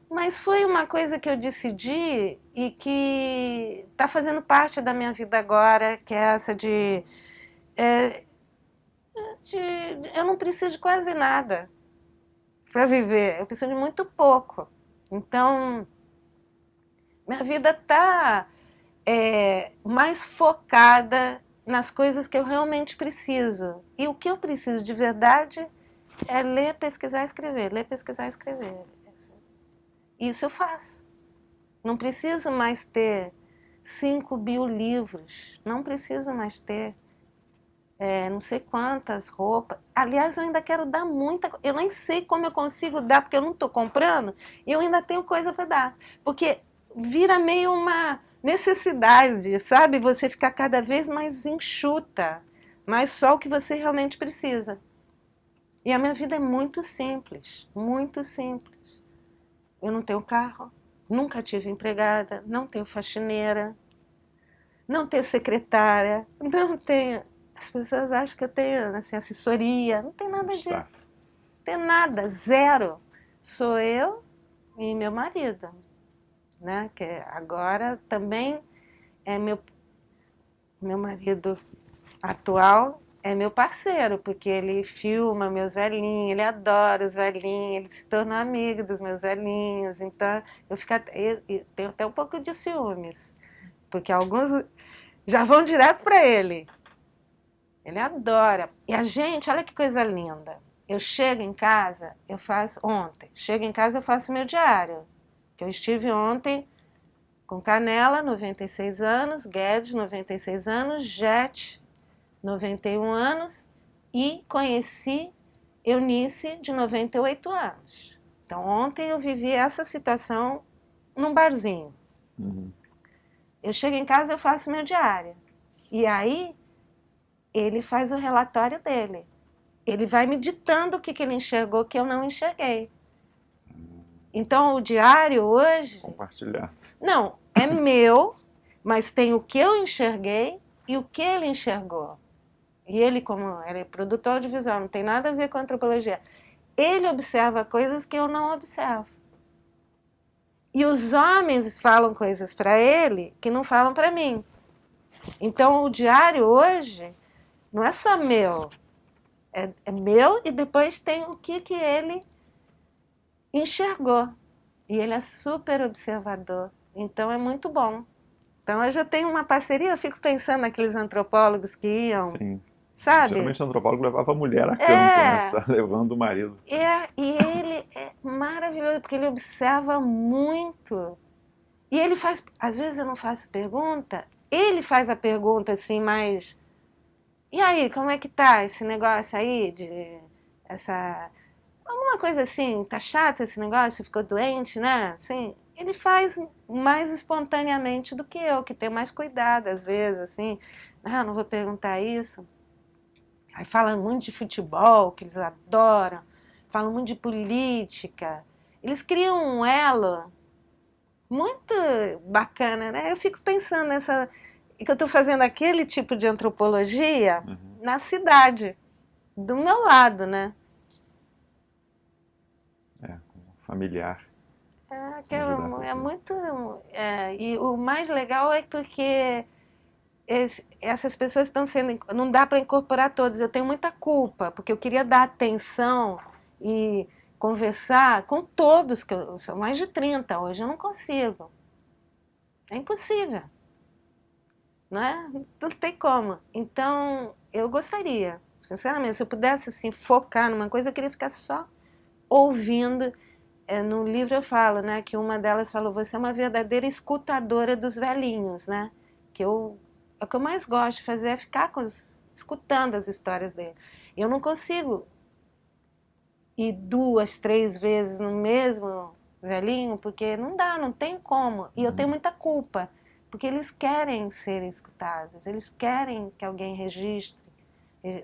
Mas foi uma coisa que eu decidi e que está fazendo parte da minha vida agora, que é essa de eu não preciso de quase nada para viver, eu preciso de muito pouco. Então, minha vida está mais focada nas coisas que eu realmente preciso. E o que eu preciso de verdade é ler, pesquisar, escrever. Ler, pesquisar, escrever. Isso eu faço. Não preciso mais ter 5 biolivros. Não preciso mais ter não sei quantas roupas. Aliás, eu ainda quero dar muita coisa. Eu nem sei como eu consigo dar, porque eu não estou comprando, e eu ainda tenho coisa para dar. Porque vira meio uma necessidade, sabe? Você ficar cada vez mais enxuta, mas só o que você realmente precisa. E a minha vida é muito simples, muito simples. Eu não tenho carro, nunca tive empregada, não tenho faxineira, não tenho secretária, não tenho... As pessoas acham que eu tenho assim, assessoria, não tem nada disso. Não tem nada, zero. Sou eu e meu marido, né? Que agora também é meu marido atual, é meu parceiro, porque ele filma meus velhinhos, ele adora os velhinhos, ele se tornou amigo dos meus velhinhos, então eu tenho até um pouco de ciúmes, porque alguns já vão direto para ele. Ele adora. E a gente, olha que coisa linda. Eu chego em casa, chego em casa eu faço meu diário. Que eu estive ontem com Canela, 96 anos, Guedes, 96 anos, Jet, 91 anos, e conheci Eunice, de 98 anos. Então, ontem eu vivi essa situação num barzinho. Uhum. Eu chego em casa, eu faço meu diário. E aí, ele faz o relatório dele. Ele vai me ditando o que ele enxergou que eu não enxerguei. Então, o diário hoje... Compartilhado. Não, é meu, mas tem o que eu enxerguei e o que ele enxergou. E ele, como ele é produtor audiovisual, não tem nada a ver com antropologia. Ele observa coisas que eu não observo. E os homens falam coisas para ele que não falam para mim. Então, o diário hoje não é só meu. É meu e depois tem o que ele enxergou. E ele é super observador. Então, é muito bom. Então, eu já tenho uma parceria. Eu fico pensando naqueles antropólogos que iam... Sim. Sabe? Geralmente o antropólogo levava a mulher a campo, né? Levando o marido. E ele é maravilhoso, porque ele observa muito. E ele faz... Às vezes eu não faço pergunta, ele faz a pergunta assim, mais... E aí, como é que tá esse negócio aí de... Alguma coisa assim, tá chato esse negócio, ficou doente, né? Assim, ele faz mais espontaneamente do que eu, que tenho mais cuidado às vezes, assim. Ah, não vou perguntar isso. Aí falam muito de futebol, que eles adoram, falam muito de política. Eles criam um elo muito bacana, né? Eu fico pensando que eu estou fazendo aquele tipo de antropologia na cidade, do meu lado, né? Familiar. Muito... e o mais legal é porque... essas pessoas estão sendo... Não dá para incorporar todos. Eu tenho muita culpa, porque eu queria dar atenção e conversar com todos, que são mais de 30 hoje, eu não consigo. É impossível. Não é? Não tem como. Então, eu gostaria, sinceramente, se eu pudesse assim, focar numa coisa, eu queria ficar só ouvindo. No livro eu falo, né, que uma delas falou, você é uma verdadeira escutadora dos velhinhos, né? O que eu mais gosto de fazer é ficar com escutando as histórias dele. Eu não consigo ir 2, 3 vezes no mesmo velhinho, porque não dá, não tem como. E eu tenho muita culpa, porque eles querem ser escutados, eles querem que alguém registre,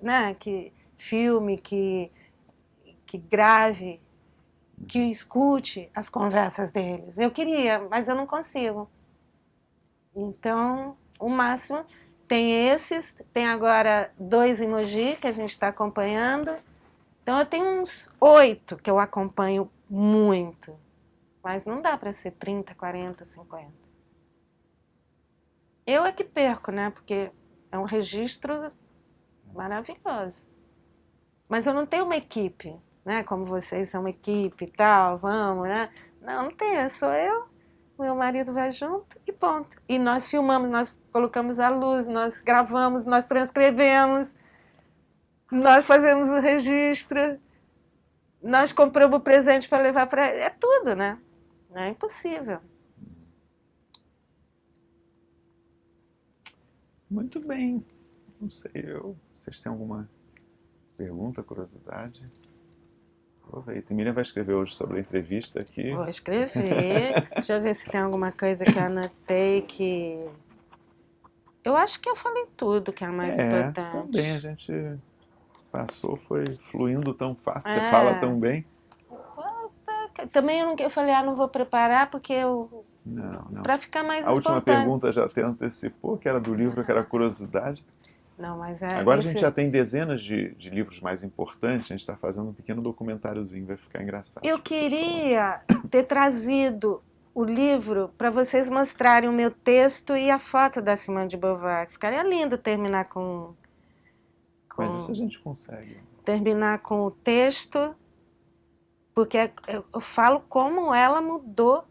né? Que filme, que grave, que escute as conversas deles. Eu queria, mas eu não consigo. Então, o máximo, tem esses, tem agora 2 em Mogi, que a gente está acompanhando. Então, eu tenho uns 8 que eu acompanho muito. Mas não dá para ser 30, 40, 50. Eu é que perco, né? Porque é um registro maravilhoso. Mas eu não tenho uma equipe, né? Como vocês são uma equipe e tal, vamos, né? Não, não tenho, sou eu, meu marido vai junto e ponto. E nós filmamos, nós colocamos a luz, nós gravamos, nós transcrevemos, nós fazemos o registro, nós compramos o presente para levar para... É tudo, né? Não é impossível. Muito bem. Não sei, vocês têm alguma pergunta, curiosidade? Aproveita. Miriam vai escrever hoje sobre a entrevista aqui. Vou escrever. Deixa eu ver se tem alguma coisa que eu anotei que... Eu acho que eu falei tudo que é mais importante. Também a gente passou, foi fluindo tão fácil, você fala tão bem. Também eu falei, não vou preparar porque eu... Não. Para ficar mais espontâneo. A última pergunta já até antecipou, que era do livro, que era curiosidade. Não, mas agora a gente já tem dezenas de livros mais importantes, a gente está fazendo um pequeno documentáriozinho, vai ficar engraçado. Eu queria ter trazido o livro para vocês mostrarem o meu texto e a foto da Simone de Beauvoir. Ficaria lindo terminar com... Mas isso a gente consegue. Terminar com o texto, porque eu falo como ela mudou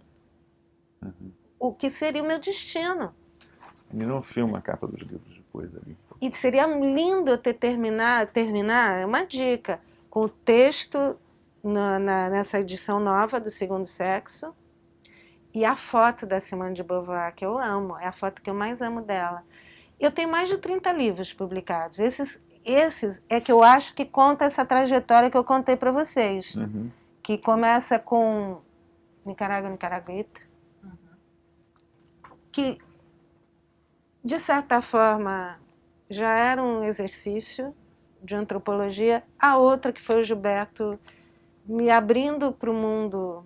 o que seria o meu destino. E não filma a capa dos livros depois ali. E seria lindo eu ter terminar, é uma dica, com o texto nessa edição nova do Segundo Sexo e a foto da Simone de Beauvoir, que eu amo, é a foto que eu mais amo dela. Eu tenho mais de 30 livros publicados. Esses é que eu acho que conta essa trajetória que eu contei para vocês, que começa com Nicaragüita, que, de certa forma, já era um exercício de antropologia. A outra, que foi o Gilberto, me abrindo para o mundo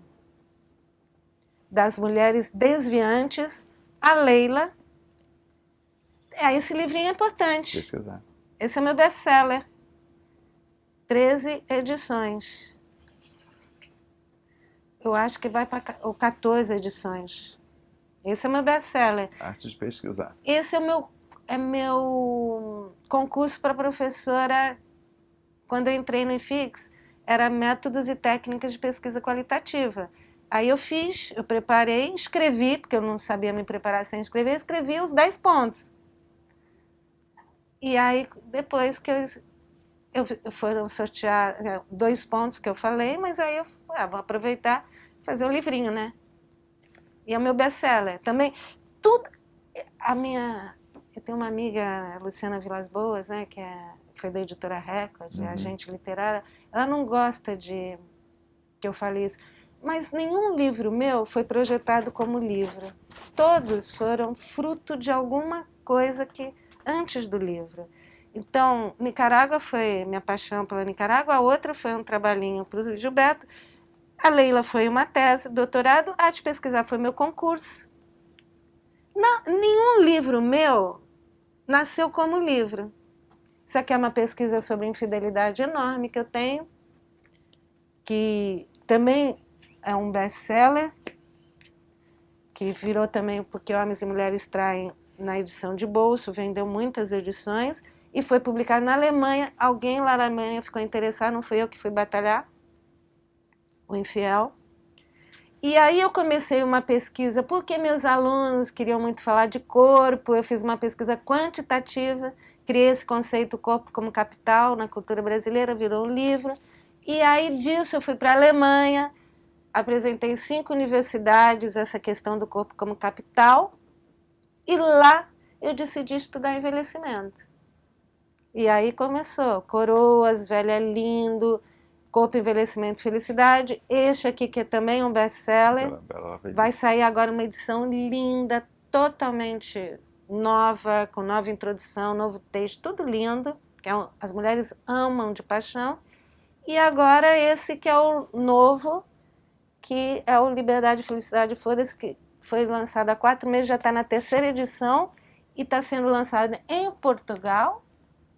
das mulheres desviantes. A Leila. Esse livrinho é importante. Pesquisar. Esse é meu best-seller. 13 edições. Eu acho que vai para 14 edições. Esse é meu best-seller. Arte de pesquisar. Esse é meu concurso para professora. Quando eu entrei no IFIX, era métodos e técnicas de pesquisa qualitativa. Aí eu preparei, escrevi, porque eu não sabia me preparar sem escrever, escrevi os 10 pontos. E aí, depois que foram sortear 2 pontos que eu falei, mas aí eu vou aproveitar e fazer o livrinho, né? E é o meu best-seller. Também, tudo... Eu tenho uma amiga, Luciana Vilas Boas, né, que foi da editora Record, agente literária. Ela não gosta que eu fale isso. Mas nenhum livro meu foi projetado como livro. Todos foram fruto de alguma coisa que antes do livro. Então, Nicarágua foi minha paixão pela Nicarágua, a outra foi um trabalhinho para o Gilberto, a Leila foi uma tese, doutorado, a Arte de Pesquisar foi meu concurso. Nenhum livro meu nasceu como livro. Isso aqui é uma pesquisa sobre infidelidade enorme que eu tenho, que também é um best-seller, que virou também Porque Homens e Mulheres Traem na edição de bolso, vendeu muitas edições e foi publicado na Alemanha. Alguém lá na Alemanha ficou interessado, não fui eu que fui batalhar, o Infiel. E aí eu comecei uma pesquisa, porque meus alunos queriam muito falar de corpo, eu fiz uma pesquisa quantitativa, criei esse conceito corpo como capital na cultura brasileira, virou um livro. E aí disso eu fui para a Alemanha, apresentei em 5 universidades essa questão do corpo como capital, e lá eu decidi estudar envelhecimento. E aí começou, Coroas, Velho é Lindo, Corpo, Envelhecimento e Felicidade. Este aqui, que é também um best-seller, vai sair agora uma edição linda, totalmente nova, com nova introdução, novo texto, tudo lindo, que as mulheres amam de paixão. E agora esse que é o novo, que é o Liberdade, Felicidade, Foda-se, que foi lançado há 4 meses, já está na 3ª edição e está sendo lançado em Portugal,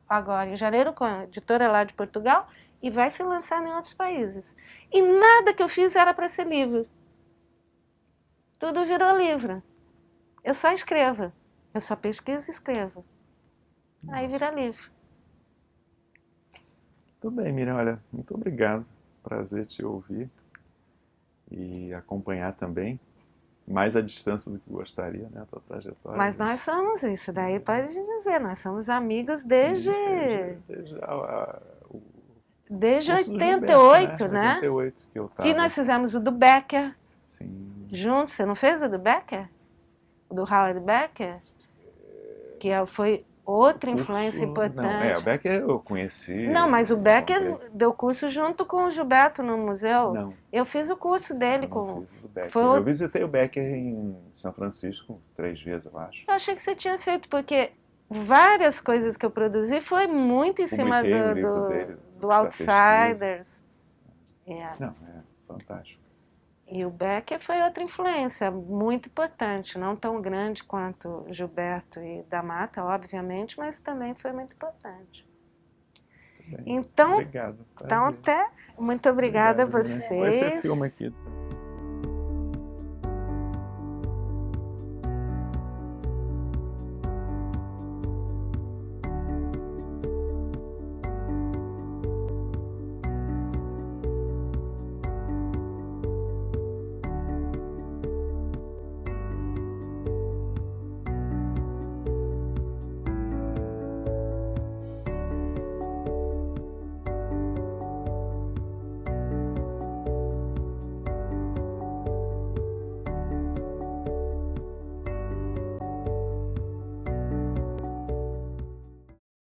agora em janeiro, com a editora lá de Portugal, e vai ser lançado em outros países. E nada que eu fiz era para ser livro. Tudo virou livro. Eu só escrevo. Eu só pesquiso e escrevo. Aí vira livro. Tudo bem, Miriam, olha, muito obrigado. Prazer te ouvir e acompanhar também, mais à distância do que gostaria, né, a tua trajetória. Mas nós somos isso, daí pode dizer, nós somos amigos desde... Desde 88, né? 88 que eu tava. E nós fizemos o do Becker. Sim. Juntos. Você não fez o do Becker? O do Howard Becker? Que foi outra influência importante. Não, o Becker eu conheci. Não, mas o Becker deu curso junto com o Gilberto no museu. Não. Eu fiz o curso dele. Eu visitei o Becker em São Francisco 3 vezes, eu acho. Eu achei que você tinha feito, porque várias coisas que eu produzi foi muito em cima do Outsiders. Não, é fantástico. E o Becker foi outra influência muito importante, não tão grande quanto Gilberto e da Mata, obviamente, mas também foi muito importante. Bem, então, obrigado. Então, muito obrigada a vocês. Esse filme aqui.